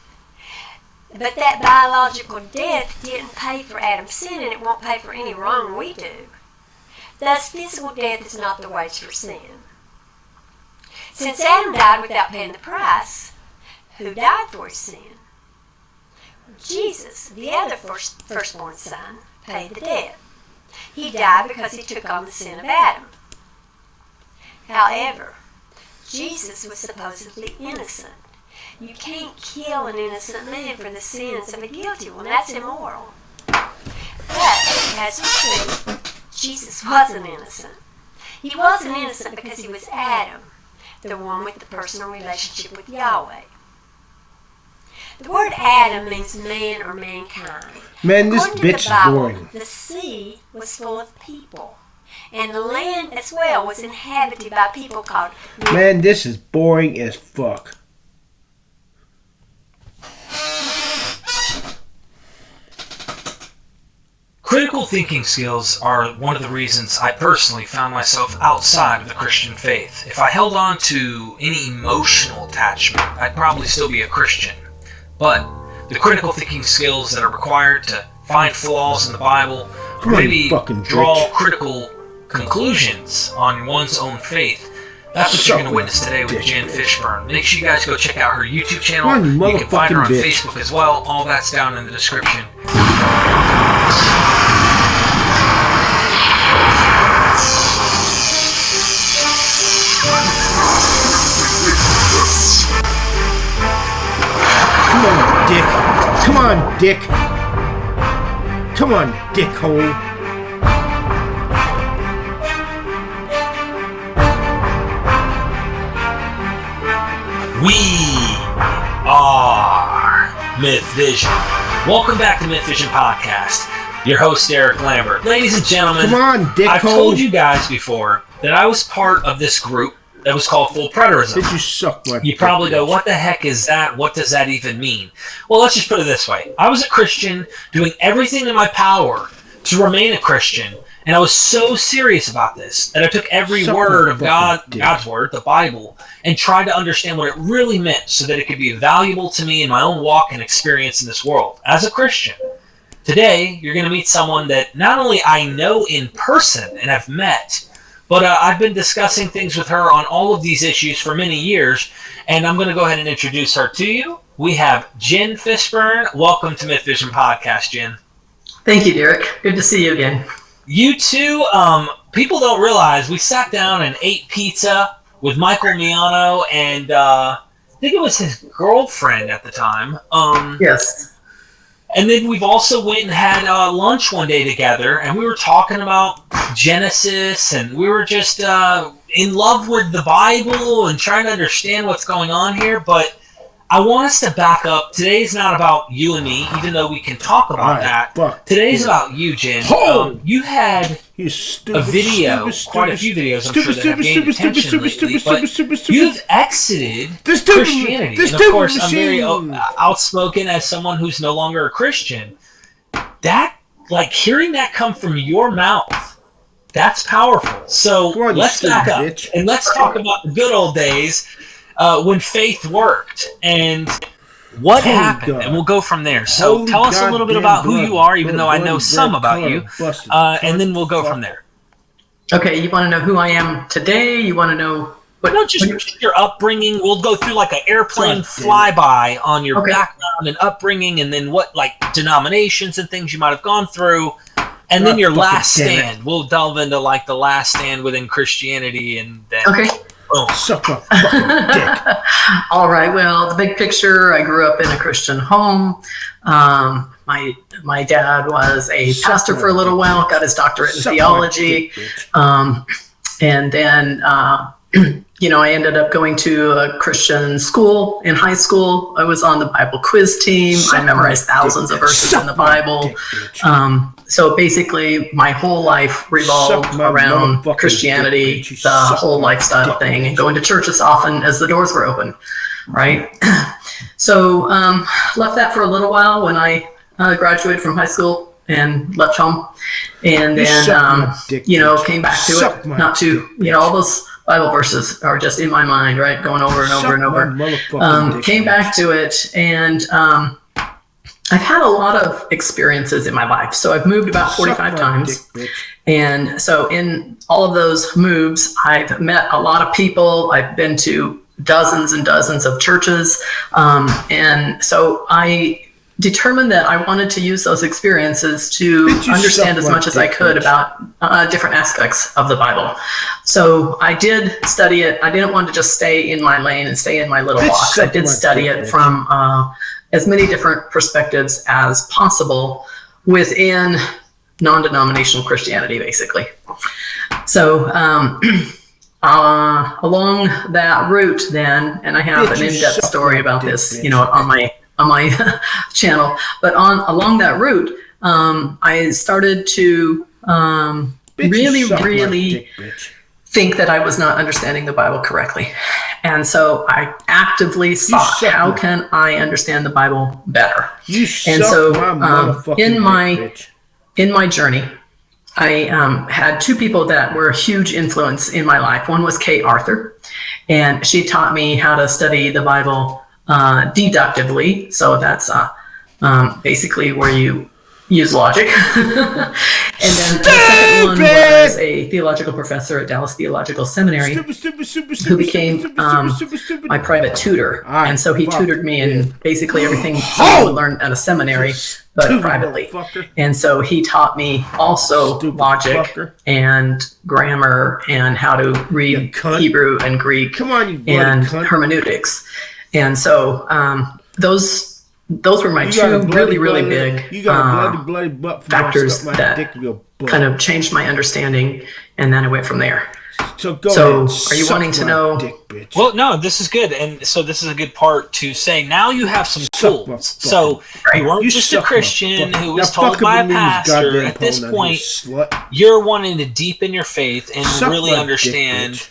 But that biological death didn't pay for Adam's sin, and it won't pay for any wrong we do. Thus, physical death is not the wage for sin. Since Adam died without paying the price, who died for his sin? Jesus, the other firstborn son, paid the debt. He died because he took on the sin of Adam. However, Jesus was supposedly innocent. You can't kill an innocent man for the sins of a guilty one. That's immoral. But As we see, Jesus wasn't innocent. He wasn't innocent because he was Adam, the one with the personal relationship with Yahweh. The word Adam means man or mankind. Man, this According to bitch the Bible, is boring. the sea was full of people, and the land as well was inhabited by people called... Man, this is boring as fuck. Critical thinking skills are one of the reasons I personally found myself outside of the Christian faith. If I held on to any emotional attachment, I'd probably still be a Christian. But the critical thinking skills that are required to find flaws in the Bible, or maybe draw critical conclusions on one's own faith, that's what you're going to witness today with Jen Fishburne. Make sure you guys go check out her YouTube channel. You can find her on Facebook as well. All that's down in the description. Come on, dick. Come on, dick. Come on, dickhole. We are Myth Vision. Welcome back to Myth Vision Podcast. Your host, Eric Lambert. Ladies and gentlemen, come on, dickhole. I've told you guys before that I was part of this group that was called Full Preterism. Did you suck my You probably go, what the heck is that? What does that even mean? Well, let's just put it this way. I was a Christian doing everything in my power to remain a Christian, and I was so serious about this that I took every word of God's word, the Bible, and tried to understand what it really meant so that it could be valuable to me in my own walk and experience in this world as a Christian. Today, you're going to meet someone that not only I know in person and have met, but I've been discussing things with her on all of these issues for many years, and I'm going to go ahead and introduce her to you. We have Jen Fishburne. Welcome to Myth Vision Podcast, Jen. Thank you, Derek. Good to see you again. You too. People don't realize we sat down and ate pizza with Michael Miano and I think it was his girlfriend at the time. Yes. And then we've also went and had lunch one day together, and we were talking about Genesis, and we were just in love with the Bible and trying to understand what's going on here. But I want us to back up. Today's not about you and me, even though we can talk about that. Today's about you, Jen. You had a video, quite a few videos, I'm sure, that have gained attention lately, but you've exited Christianity. And of course, I'm very outspoken as someone who's no longer a Christian. That, like, hearing that come from your mouth, that's powerful. So let's back up and let's talk about the good old days when faith worked and what happened, and we'll go from there. So tell us a little bit about who you are, even though I know some about you, and then we'll go from there. Okay, you want to know who I am today? You want to know what? No, just your upbringing. We'll go through like an airplane flyby on your background and upbringing, and then what, like, denominations and things you might have gone through, and then your last stand. We'll delve into like the last stand within Christianity, and then suck my fucking dick. All right. Well, the big picture. I grew up in a Christian home. My dad was a pastor for a little while. Got his doctorate in theology, and then I ended up going to a Christian school in high school. I was on the Bible quiz team. I memorized thousands of verses in the Bible. So basically, my whole life revolved around Christianity, the whole lifestyle thing, and going to church as often as the doors were open, right? So left that for a little while when I graduated from high school and left home. And then, came back to it. Not to, all those Bible verses are just in my mind, right? Going over and over and over. Came back to it, and I've had a lot of experiences in my life. So I've moved about 45 times. And so in all of those moves, I've met a lot of people. I've been to dozens and dozens of churches. And so I determined that I wanted to use those experiences to understand as much as I could about different aspects of the Bible. So I did study it. I didn't want to just stay in my lane and stay in my little box. I did study it from as many different perspectives as possible within non-denominational Christianity, basically. So along that route then, and I have an in-depth story about this, on my channel, but along that route, I started to really think that I was not understanding the Bible correctly. And so I actively sought, how can I understand the Bible better? And so in my journey, I had two people that were a huge influence in my life. One was Kay Arthur, and she taught me how to study the Bible deductively. So that's basically where you use logic. And the second one was a theological professor at Dallas Theological Seminary who became my private tutor. And so he tutored me in basically everything I would learn at a seminary, but privately. And so he taught me also logic and grammar and how to read Hebrew and Greek and hermeneutics. And so those were my two really big factors that kind of changed my understanding, and then I went from there. So are you wanting to know? Well, no, this is good, and so this is a good part to say. Now you have some tools. So you weren't just a Christian who was told by a pastor. At this point, you're wanting to deepen your faith and really understand,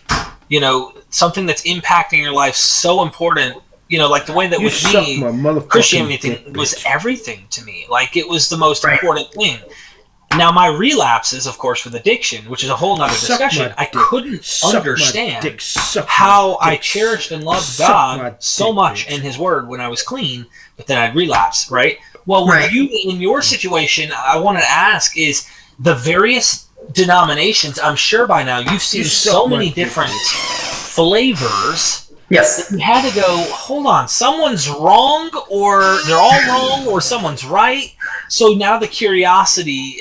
something that's impacting your life so important. Like the way that with me, Christianity was everything to me. Like it was the most important thing. Now my relapses, of course, with addiction, which is a whole nother discussion, I couldn't understand how I cherished and loved God so much and His Word when I was clean, but then I'd relapse, right? Well, with you, in your situation, I wanted to ask is the various denominations, I'm sure by now you've seen so many different flavors. Yes. You had to go, hold on, someone's wrong, or they're all wrong, or someone's right. So now the curiosity,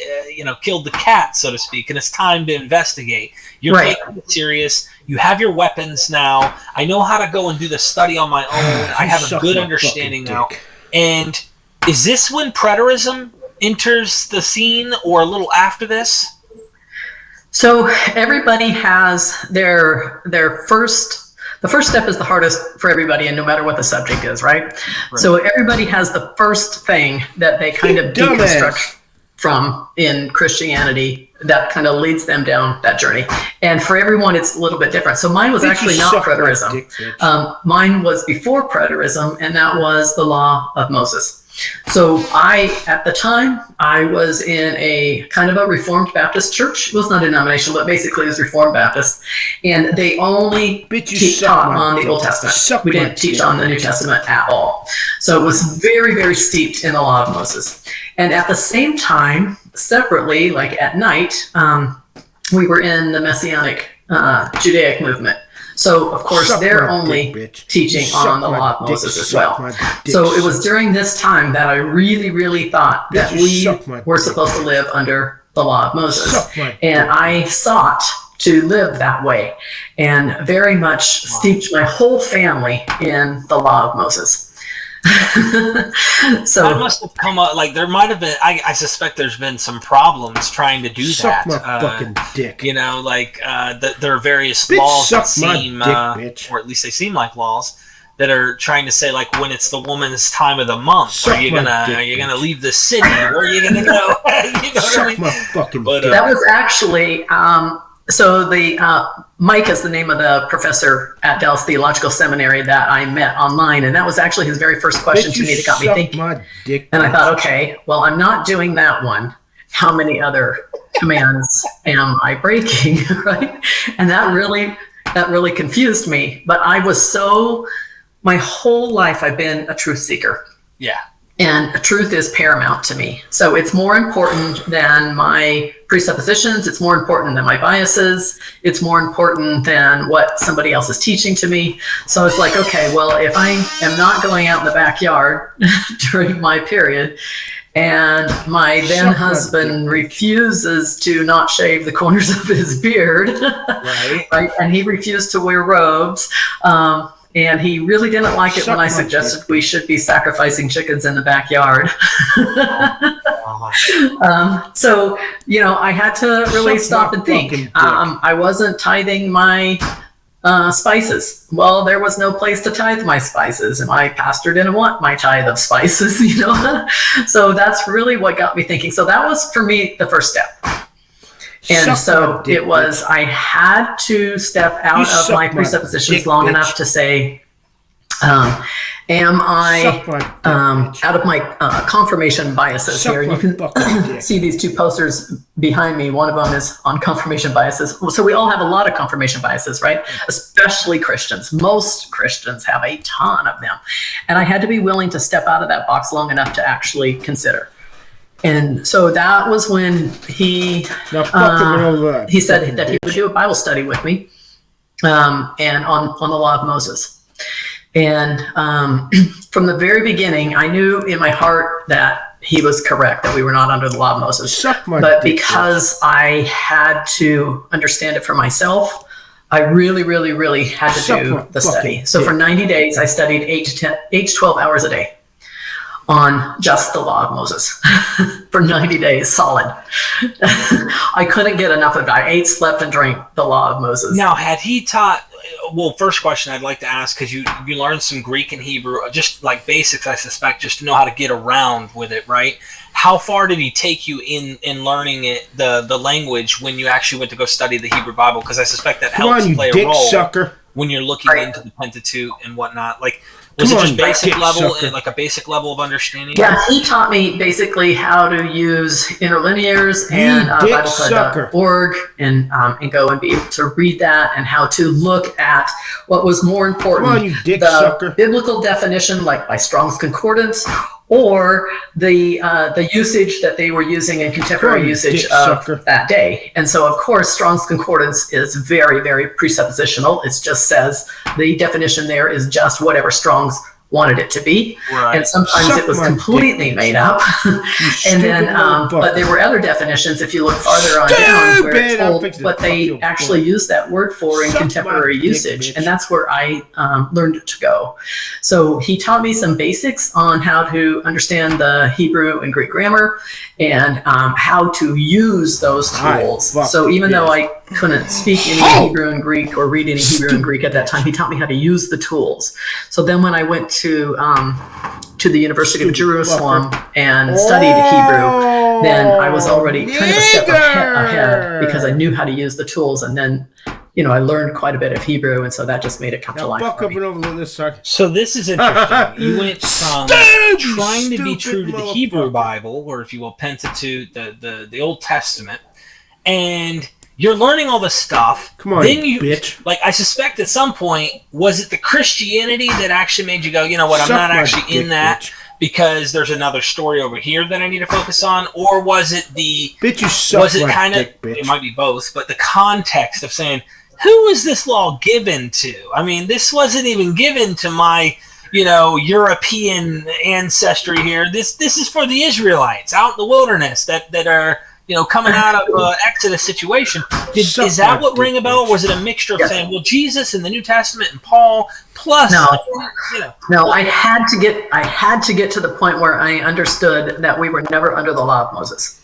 killed the cat, so to speak, and it's time to investigate. You're taking it serious. You have your weapons now. I know how to go and do the study on my own. I have a good understanding now. And is this when preterism enters the scene, or a little after this? So everybody has their first. The first step is the hardest for everybody, and no matter what the subject is, right? So everybody has the first thing that they kind of deconstruct from in Christianity that kind of leads them down that journey. And for everyone, it's a little bit different. So mine was actually not preterism. Mine was before preterism, and that was the law of Moses. So at the time, I was in a kind of a Reformed Baptist church. It was not a denomination, but basically it was Reformed Baptist. And they only taught on the Old Testament. We didn't teach on the New Testament at all. So it was very, very steeped in the law of Moses. And at the same time, separately, like at night, we were in the Messianic Judaic movement. So, of course, they're only teaching on the law of Moses as well. So it was during this time that I really, really thought that we were supposed to live under the law of Moses. And I sought to live that way, and very much steeped my whole family in the law of Moses. So that must have come up, like there might have been, I suspect there's been some problems trying to do that. My fucking dick. There are various laws that seem, or at least they seem like laws that are trying to say, like, when it's the woman's time of the month, are you gonna leave the city? Where are you gonna go? That was actually so the Mike is the name of the professor at Dallas Theological Seminary that I met online, and that was actually his very first question to me that got me thinking. And I thought, okay, well, I'm not doing that one. How many other commands am I breaking, right? And that really confused me. But my whole life I've been a truth seeker. Yeah. And truth is paramount to me. So it's more important than my presuppositions. It's more important than my biases. It's more important than what somebody else is teaching to me. So it's like, okay, well, if I am not going out in the backyard during my period, and my then husband refuses to not shave the corners of his beard, right? And he refused to wear robes, and he really didn't like it when I suggested we should be sacrificing chickens in the backyard. So, I had to really stop and think. I wasn't tithing my spices. Well, there was no place to tithe my spices, and my pastor didn't want my tithe of spices, So that's really what got me thinking. So that was, for me, the first step. And so it was, I had to step out of my presuppositions long enough to say, am I out of my confirmation biases here? And you can see these two posters behind me. One of them is on confirmation biases. So we all have a lot of confirmation biases, right? Especially Christians. Most Christians have a ton of them. And I had to be willing to step out of that box long enough to actually consider. And so that was when he said that he would do a Bible study with me, and on the law of Moses. And from the very beginning, I knew in my heart that he was correct, that we were not under the law of Moses. But because I had to understand it for myself, I really, really, really had to do the study. So for 90 days, I studied 8 to 12 hours a day on just the law of Moses for 90 days solid. I couldn't get enough of it. I ate, slept, and drank the law of Moses. Now, had he taught, well, first question I'd like to ask, because you learned some Greek and Hebrew, just like basics, I suspect, just to know how to get around with it, right? How far did he take you in learning it, the language, when you actually went to go study the Hebrew Bible? Because I suspect that helps play a role when you're looking into the Pentateuch and whatnot. Like, was it just basic level, like a basic level of understanding? Yeah, he taught me basically how to use interlinears and BibleCode.org and go and be able to read that, and how to look at what was more important, the biblical definition, like by Strong's Concordance, or the usage that they were using in contemporary usage of that day. And so, of course, Strong's Concordance is very, very presuppositional. It just says the definition there is just whatever Strong's wanted it to be. Right. And sometimes it was completely made up. And then, but there were other definitions, if you look farther on down, where it's told what they actually use that word for in contemporary usage. And that's where I learned to go. So he taught me some basics on how to understand the Hebrew and Greek grammar, and how to use those tools. So even though I couldn't speak any Hebrew and Greek or read any Hebrew and Greek at that time, he taught me how to use the tools. So then when I went to the University of Jerusalem and studied Hebrew, then I was already kind of a step ahead because I knew how to use the tools. And then, I learned quite a bit of Hebrew, and so that just made it come to life for me. So this is interesting. You went trying to be true to the Hebrew Bible, or if you will, Pentateuch, the Old Testament, and you're learning all this stuff. Come on, then bitch. Like, I suspect at some point, was it the Christianity that actually made you go, you know what, I'm not actually in that because there's another story over here that I need to focus on? Or was it the... Bitch, you suck. Was it kind of... It might be both, but the context of saying, who was this law given to? I mean, this wasn't even given to my, European ancestry here. This is for the Israelites out in the wilderness that are... coming out of Exodus situation. Is that what rang a bell? Or was it a mixture of saying, well, Jesus in the New Testament and Paul plus? No, I had to get to the point where I understood that we were never under the law of Moses.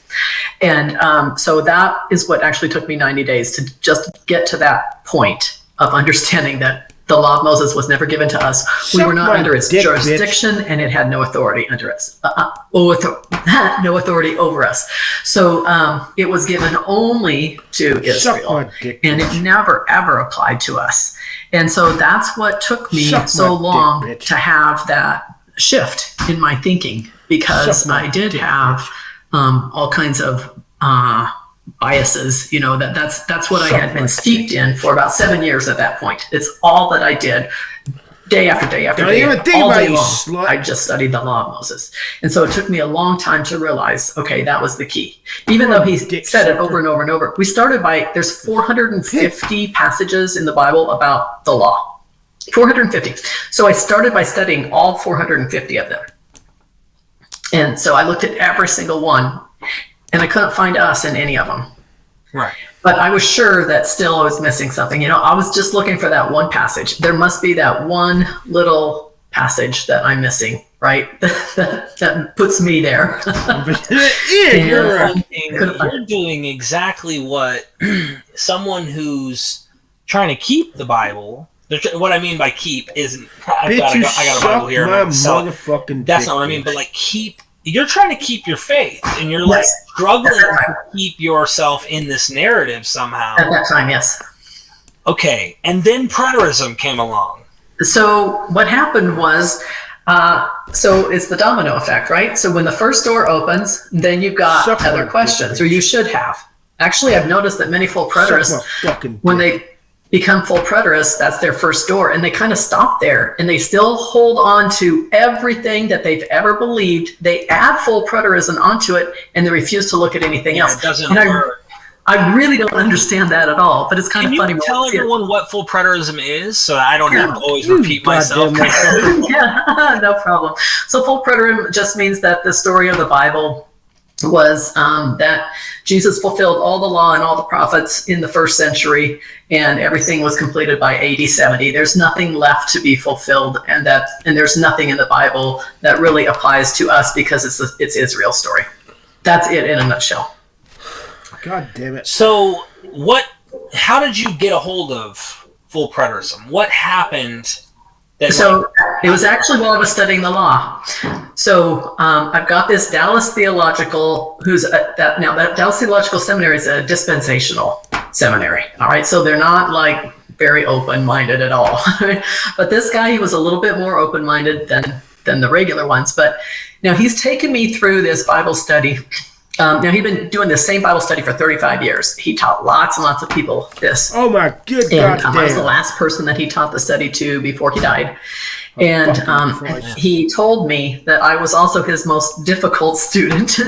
And so that is what actually took me 90 days to just get to that point of understanding that the law of Moses was never given to us. We were not under its jurisdiction, and it had no authority under us. No authority over us. So it was given only to Israel, and it never, ever applied to us. And so that's what took me so long to have that shift in my thinking, because I did have all kinds of biases, that's what I had been steeped in for about 7 years at that point. It's all that I did, day after day after day, all day long. I just studied the law of Moses. And so it took me a long time to realize, okay, that was the key. Even though he said it over and over and over. We started there's 450 passages in the Bible about the law. 450. So I started by studying all 450 of them. And so I looked at every single one, and I couldn't find us in any of them. Right. But I was sure that still I was missing something. I was just looking for that one passage. There must be that one little passage that I'm missing, right? that puts me there. You're doing exactly what someone who's trying to keep the Bible. What I mean by keep isn't. I got a Bible here. That's not what I mean. But like keep. You're trying to keep your faith, and you're like struggling to keep yourself in this narrative somehow. At that time, yes. Okay, and then preterism came along. So what happened was, so it's the domino effect, right? So when the first door opens, then you've got other questions, or you should have. Actually, I've noticed that many full preterists, when they become full preterists, that's their first door, and they kind of stop there, and they still hold on to everything that they've ever believed. They add full preterism onto it, and they refuse to look at anything else. It doesn't work. I really don't understand that at all, but it's kind of funny. Can you tell everyone what full preterism is, so I don't have to always repeat myself? Yeah, no problem. So full preterism just means that the story of the Bible was that Jesus fulfilled all the law and all the prophets in the first century, and everything was completed by AD 70. There's nothing left to be fulfilled, and there's nothing in the Bible that really applies to us because it's Israel's story. That's it in a nutshell. God damn it. So how did you get a hold of full preterism? What happened? It was actually while I was studying the law. So I've got this Dallas Theological, that Dallas Theological Seminary is a dispensational seminary. All right, so they're not like very open-minded at all. But this guy, he was a little bit more open-minded than the regular ones. But he's taken me through this Bible study. He'd been doing the same Bible study for 35 years. He taught lots and lots of people this. Oh my good God! I was the last person that he taught the study to before he died. And he told me that I was also his most difficult student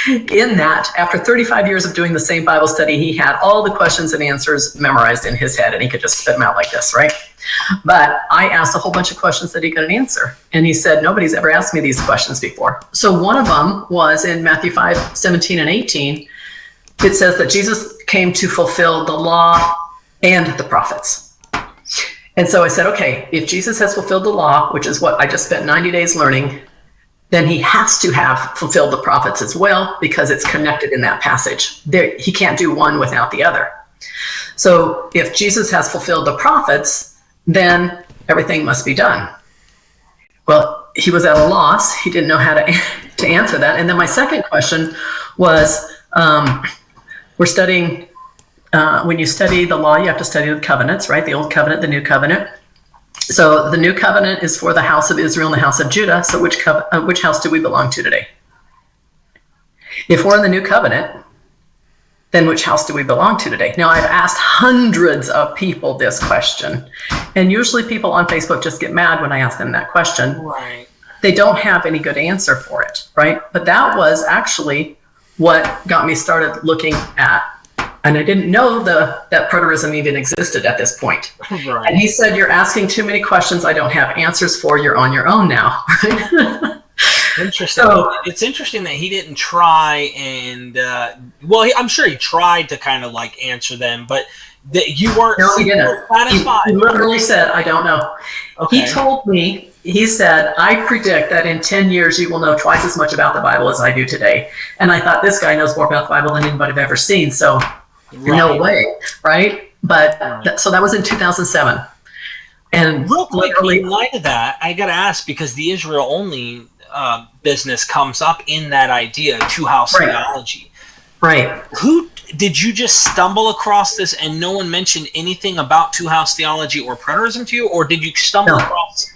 in that after 35 years of doing the same Bible study, he had all the questions and answers memorized in his head, and he could just spit them out like this, right? But I asked a whole bunch of questions that he couldn't answer. And he said, nobody's ever asked me these questions before. So one of them was in Matthew 5:17 and 18. It says that Jesus came to fulfill the law and the prophets. And so I said, okay, if Jesus has fulfilled the law, which is what I just spent 90 days learning, then he has to have fulfilled the prophets as well, because it's connected in that passage. He can't do one without the other. So if Jesus has fulfilled the prophets, then everything must be done. Well, he was at a loss. He didn't know how to answer that. And then my second question was, we're studying... when you study the law, you have to study the covenants, right? The Old Covenant, the New Covenant. So the New Covenant is for the house of Israel and the house of Judah. So which house do we belong to today? If we're in the New Covenant, then which house do we belong to today? Now, I've asked hundreds of people this question, and usually people on Facebook just get mad when I ask them that question. Right. They don't have any good answer for it, right? But that was actually what got me started looking at. And I didn't know that preterism even existed at this point. Right. And he said, you're asking too many questions I don't have answers for. You're on your own now. Interesting. So, it's interesting that he didn't try and, I'm sure he tried to kind of like answer them, but that you weren't satisfied. He literally said, I don't know. Okay. He told me, he said, I predict that in 10 years you will know twice as much about the Bible as I do today. And I thought, this guy knows more about the Bible than anybody I've ever seen. So no way, right? But so that was in 2007. And real quick, in light of that, I got to ask, because the Israel only business comes up in that idea, two-house theology. Right. Did you just stumble across this and no one mentioned anything about two-house theology or preterism to you, or did you stumble across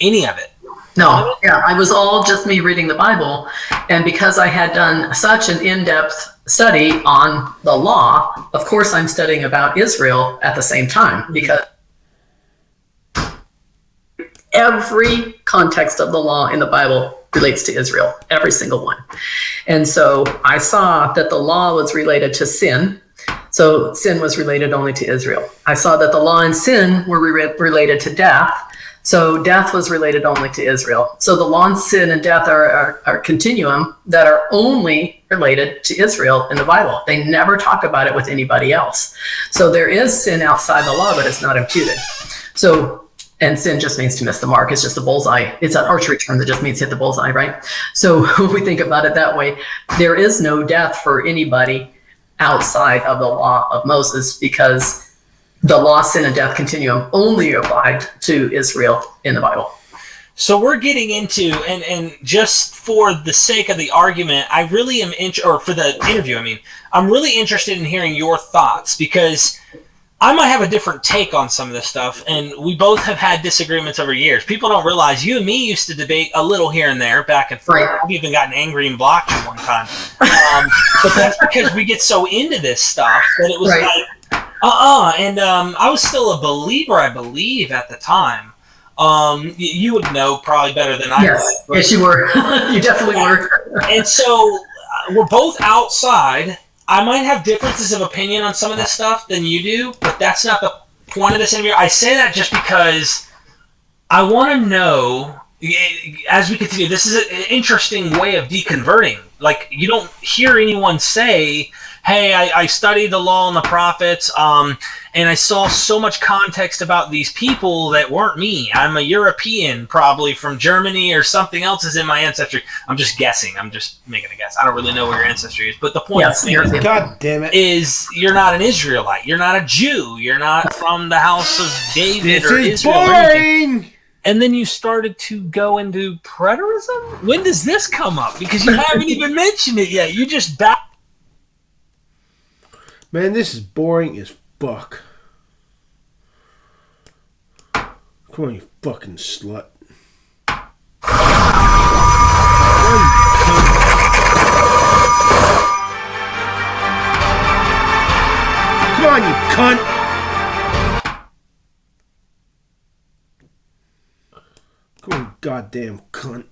any of it? No, I was all just me reading the Bible, and because I had done such an in-depth study on the law, of course I'm studying about Israel at the same time, because every context of the law in the Bible relates to Israel, every single one. And so I saw that the law was related to sin, so sin was related only to Israel. I saw that the law and sin were related to death, so death was related only to Israel. So the law and sin and death are a continuum that are only related to Israel in the Bible. They never talk about it with anybody else. So there is sin outside the law, but it's not imputed. So, and sin just means to miss the mark. It's just a bullseye. It's an archery term that just means hit the bullseye, right? So when we think about it that way, there is no death for anybody outside of the law of Moses, because the law, sin, and death continuum only applied to Israel in the Bible. So we're getting into, and just for the sake of the argument, I really am, or for the interview, I mean, I'm really interested in hearing your thoughts, because I might have a different take on some of this stuff, and we both have had disagreements over years. People don't realize you and me used to debate a little here and there, back and forth. I've even gotten angry and blocked you one time. But that's because we get so into this stuff that it was like, and I was still a believer, I believe, at the time. You would know probably better than I would. Yes, you were. You definitely were. And so we're both outside. I might have differences of opinion on some of this stuff than you do, but that's not the point of this interview. I say that just because I want to know, as we continue, this is an interesting way of deconverting. Like, you don't hear anyone say, hey, I studied the law and the prophets, and I saw so much context about these people that weren't me. I'm a European, probably from Germany, or something else is in my ancestry. I'm just guessing. I'm just making a guess. I don't really know where your ancestry is. But the point God damn it, is you're not an Israelite. You're not a Jew. You're not from the house of David this or is Israel. Boring. And then you started to go into preterism? When does this come up? Because you haven't even mentioned it yet. You just back. Man, this is boring as fuck. Come on, you fucking slut. Come on, you cunt. Come on, you goddamn cunt.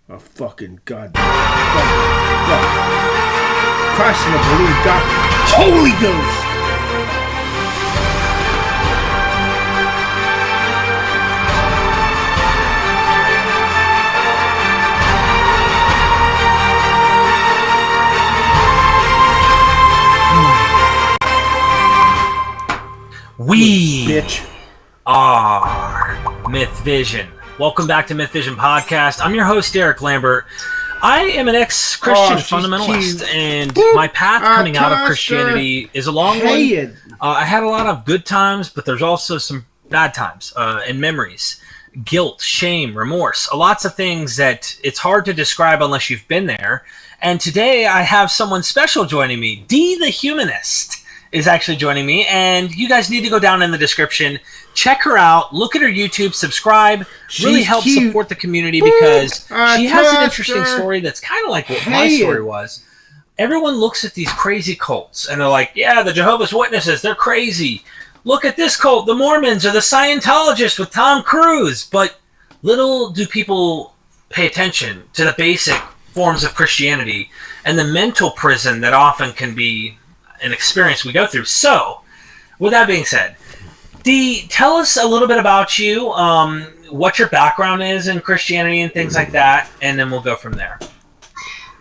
Oh, fucking goddamn. Fuck. Christ in a balloon, God. Holy Ghost! We bitch are Myth Vision. Welcome back to Myth Vision Podcast. I'm your host, Derek Lambert. I am an ex-Christian fundamentalist, and my path coming out of Christianity is a long one. I had a lot of good times, but there's also some bad times and memories. Guilt, shame, remorse, lots of things that it's hard to describe unless you've been there. And today I have someone special joining me. Dee the Humanist is actually joining me, and you guys need to go down in the description, check her out, look at her YouTube, subscribe. Really help support the community, because she has an interesting story that's kind of like what my story was. Everyone looks at these crazy cults and they're like, yeah, the Jehovah's Witnesses, they're crazy. Look at this cult, the Mormons, or the Scientologists with Tom Cruise. But little do people pay attention to the basic forms of Christianity and the mental prison that often can be an experience we go through. So, with that being said, Dee, tell us a little bit about you, what your background is in Christianity and things like that, and then we'll go from there.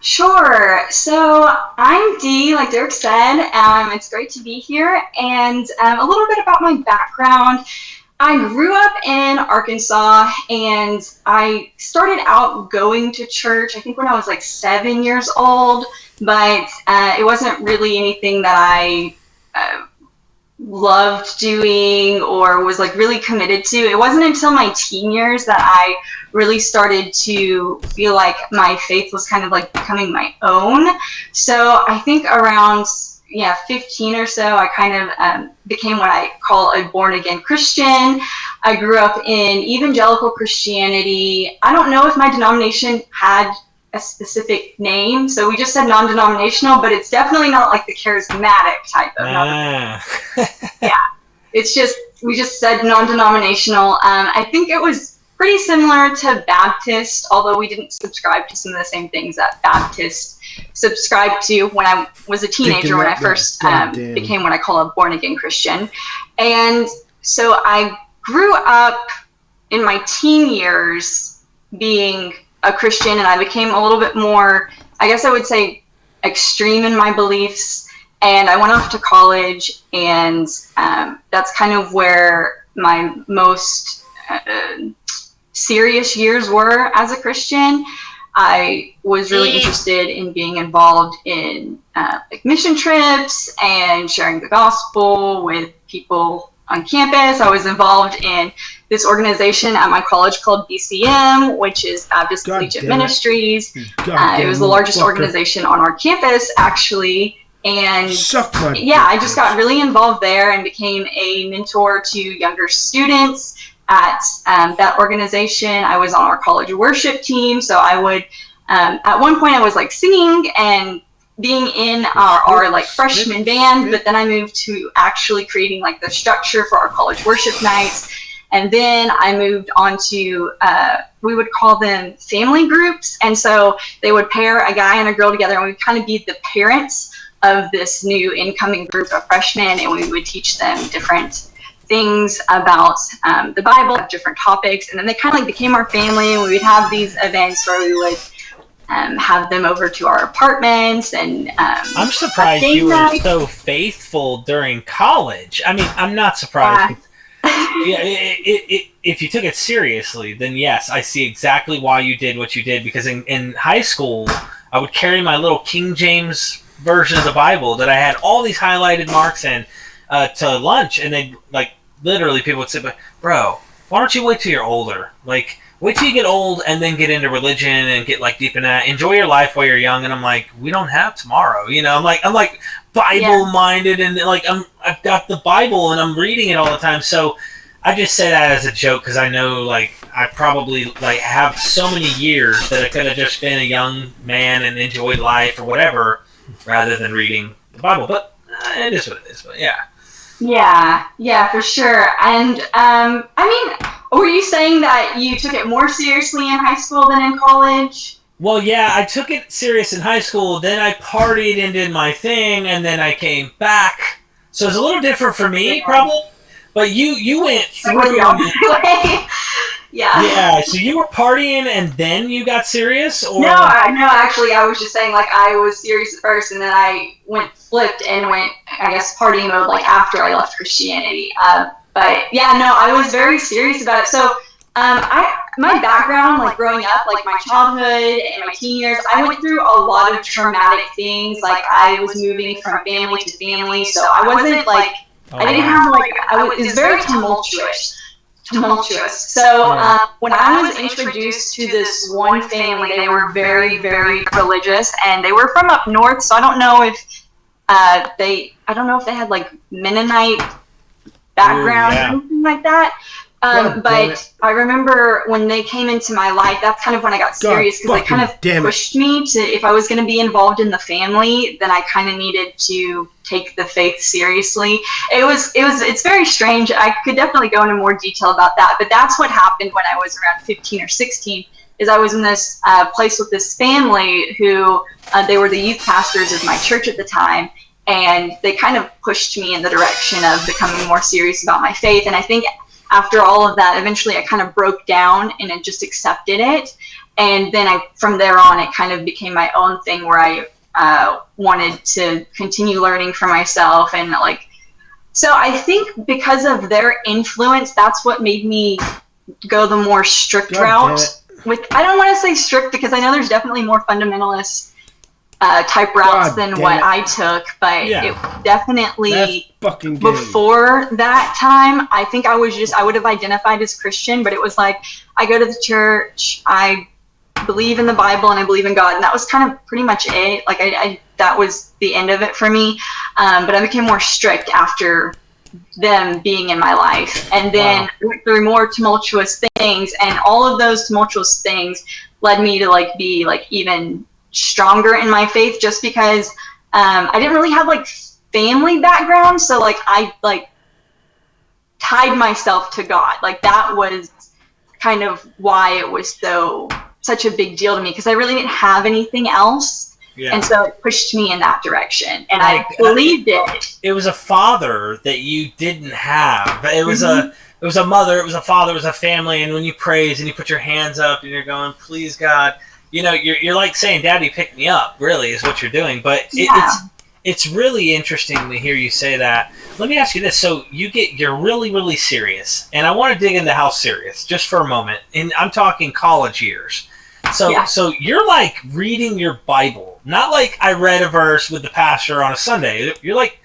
Sure. So I'm Dee, like Derek said. It's great to be here. And a little bit about my background. I grew up in Arkansas, and I started out going to church, I think when I was like 7 years old, but it wasn't really anything that I loved doing or was like really committed to. It wasn't until my teen years that I really started to feel like my faith was kind of like becoming my own. So I think around 15 or so, I kind of became what I call a born-again Christian. I grew up in evangelical Christianity. I don't know if my denomination had a specific name, so we just said non-denominational, but it's definitely not like the charismatic type of yeah, it's just, we just said non-denominational. I think it was pretty similar to Baptist, although we didn't subscribe to some of the same things that Baptist subscribed to when I was a teenager, when I first became what I call a born-again Christian. And so I grew up in my teen years being a Christian, and I became a little bit more, I guess I would say, extreme in my beliefs. And I went off to college, and that's kind of where my most serious years were as a Christian. I was really interested in being involved in like mission trips and sharing the gospel with people on campus. I was involved in this organization at my college called BCM, which is Baptist Collegiate Ministries. It was the largest organization on our campus, actually. And yeah, I just got really involved there and became a mentor to younger students at that organization. I was on our college worship team, so I would at one point I was like singing and being in our like freshman band, but then I moved to actually creating like the structure for our college worship nights. And then I moved on to, we would call them family groups. And so they would pair a guy and a girl together, and we'd kind of be the parents of this new incoming group of freshmen, and we would teach them different things about the Bible, different topics. And then they kind of like became our family, and we would have these events where we would have them over to our apartments. And I'm surprised you were so faithful during college. I mean, I'm not surprised. If you took it seriously, then yes, I see exactly why you did what you did. Because in high school, I would carry my little King James version of the Bible that I had all these highlighted marks in to lunch, and they like literally people would say, "Bro, why don't you wait till you're older? Like, wait till you get old and then get into religion and get like deep in that. Enjoy your life while you're young." And I'm like, we don't have tomorrow, you know. I'm like Bible minded, and like I've got the Bible and I'm reading it all the time. So I just say that as a joke because I know like I probably like have so many years that I could have just been a young man and enjoyed life or whatever, rather than reading the Bible. But it is what it is. But yeah, for sure. And I mean, were you saying that you took it more seriously in high school than in college? Well, yeah, I took it serious in high school. Then I partied and did my thing, and then I came back. So it's a little different for me, probably. But you went through. Yeah. So you were partying and then you got serious, or no? Actually, I was just saying like I was serious at first, and then I flipped and went, I guess, partying mode like after I left Christianity. But yeah, no, I was very serious about it. So my background, like growing up, like my childhood and my teen years, I went through a lot of traumatic things. Like I was moving from family to family, so I wasn't like I didn't have like it was very tumultuous. So when I was introduced to this one family, they were very, very religious, and they were from up north. So I don't know if they had like Mennonite background or anything like that. But I remember when they came into my life, that's kind of when I got serious, because they kind of pushed me to, if I was going to be involved in the family, then I kind of needed to take the faith seriously. It's very strange. I could definitely go into more detail about that, but that's what happened when I was around 15 or 16, is I was in this place with this family who, they were the youth pastors of my church at the time, and they kind of pushed me in the direction of becoming more serious about my faith. And I think after all of that, eventually I kind of broke down and I just accepted it. And then from there on, it kind of became my own thing where I wanted to continue learning for myself. And like, so I think because of their influence, that's what made me go the more strict route. I don't want to say strict, because I know there's definitely more fundamentalist type routes than what I took, but it definitely before that time, I think I would have identified as Christian, but it was like, I go to the church, I believe in the Bible, and I believe in God, and that was kind of pretty much it. Like that was the end of it for me. But I became more strict after them being in my life, and then went through more tumultuous things, and all of those tumultuous things led me to like be like even stronger in my faith, just because I didn't really have like family background, so like I like tied myself to God. Like that was kind of why it was such a big deal to me, because I really didn't have anything else Yeah. And so it pushed me in that direction, and I believed it. It was a father that you didn't have. It was a mother, it was a father, it was a family, and when you praise and you put your hands up and you're going, please God, you're like saying, Daddy, pick me up, really, is what you're doing. But it's really interesting to hear you say that. Let me ask you this. So you're really, really serious, and I want to dig into how serious, just for a moment. And I'm talking college years. So you're like reading your Bible, not like I read a verse with the pastor on a Sunday. You're like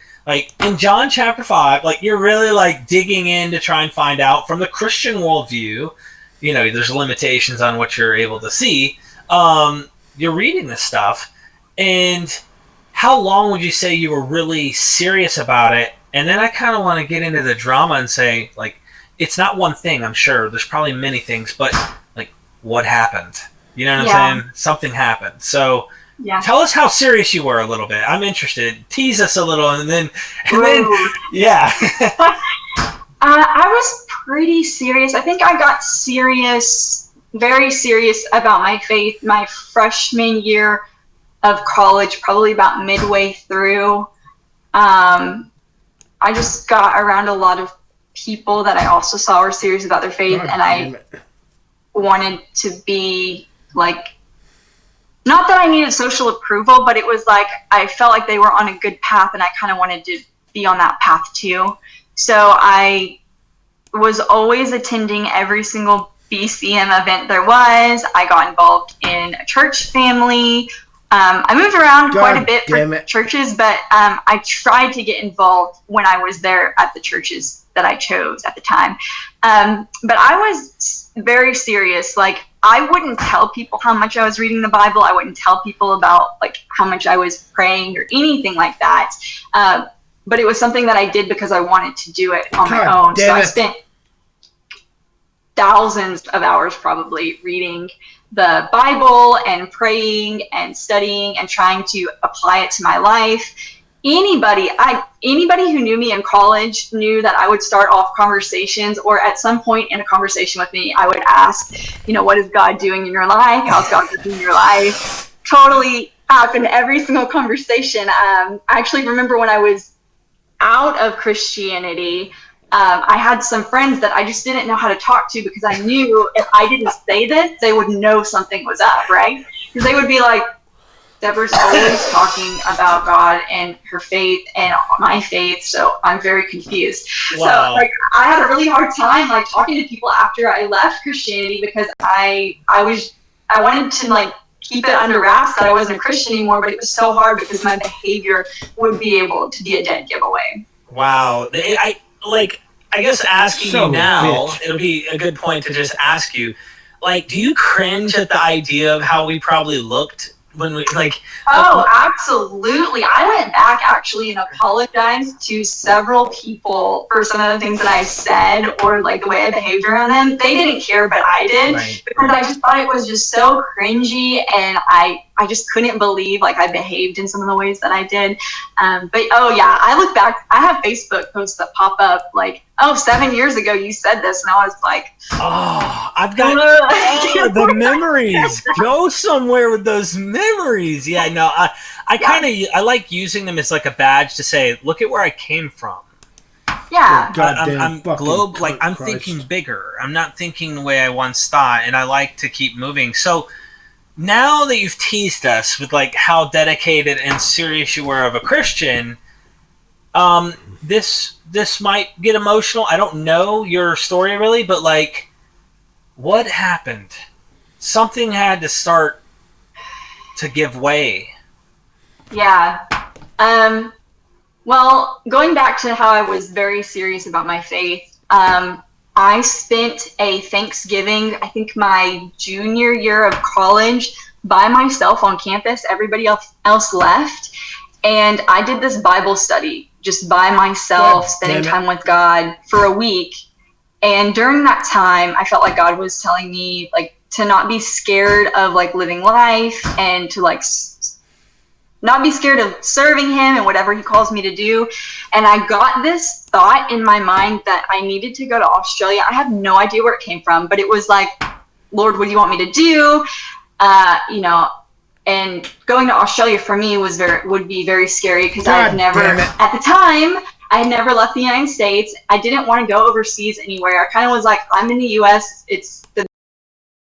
in John chapter 5, like you're really like digging in to try and find out from the Christian worldview. There's limitations on what you're able to see. You're reading this stuff, and how long would you say you were really serious about it? And then I kind of want to get into the drama and say, like, it's not one thing, I'm sure. There's probably many things, but like, what happened? You know what I'm saying? Something happened. So tell us how serious you were a little bit. I'm interested. Tease us a little, and then yeah. I was pretty serious. I think I got serious, very serious about my faith my freshman year of college, probably about midway through. I just got around a lot of people that I also saw were serious about their faith, and I wanted to be like, not that I needed social approval, but it was like I felt like they were on a good path, and I kind of wanted to be on that path too. So I was always attending every single BCM event there was. I got involved in a church family. I moved around quite a bit for churches, but I tried to get involved when I was there at the churches that I chose at the time. But I was very serious. Like, I wouldn't tell people how much I was reading the Bible. I wouldn't tell people about like how much I was praying or anything like that. But it was something that I did because I wanted to do it on my own. So I spent thousands of hours probably reading the Bible and praying and studying and trying to apply it to my life. Anybody who knew me in college knew that I would start off conversations, or at some point in a conversation with me, I would ask, what is God doing in your life? How's God working in your life? Totally happened every single conversation. I actually remember when I was out of Christianity, I had some friends that I just didn't know how to talk to, because I knew if I didn't say this, they would know something was up, right? Because they would be like, Deborah's always talking about God and her faith and my faith, so I'm very confused. Wow. So like, I had a really hard time like talking to people after I left Christianity, because I wanted to like keep it under wraps that I wasn't a Christian anymore, but it was so hard because my behavior would be able to be a dead giveaway. Wow. I guess asking you now, it'll be a good point to just ask you, like, do you cringe at the idea of how we probably looked when we, like... Oh, absolutely. I went back, actually, and apologized to several people for some of the things that I said, or, like, the way I behaved around them. They didn't care, but I did. Right. Because I just thought it was just so cringy, and I just couldn't believe, like, I behaved in some of the ways that I did. But, oh, yeah, I look back. I have Facebook posts that pop up, like, 7 years ago you said this, and I was like, I've got the memories. Go somewhere with those memories. Yeah, no, I like using them as like a badge to say, look at where I came from. Yeah. I'm thinking bigger. I'm not thinking the way I once thought, and I like to keep moving. So now that you've teased us with like how dedicated and serious you were of a Christian, this might get emotional. I don't know your story really, but like, what happened? Something had to start to give way. Yeah. Well, going back to how I was very serious about my faith, I spent a Thanksgiving, I think my junior year of college, by myself on campus. Everybody else left. And I did this Bible study just by myself, spending time with God for a week. And during that time, I felt like God was telling me, like, to not be scared of, like, living life, and to, like, not be scared of serving him and whatever he calls me to do. And I got this thought in my mind that I needed to go to Australia. I have no idea where it came from, but it was like, Lord, what do you want me to do? And going to Australia for me would be very scary because I had never, at the time, I had never left the United States. I didn't want to go overseas anywhere. I kind of was like, I'm in the U.S. It's the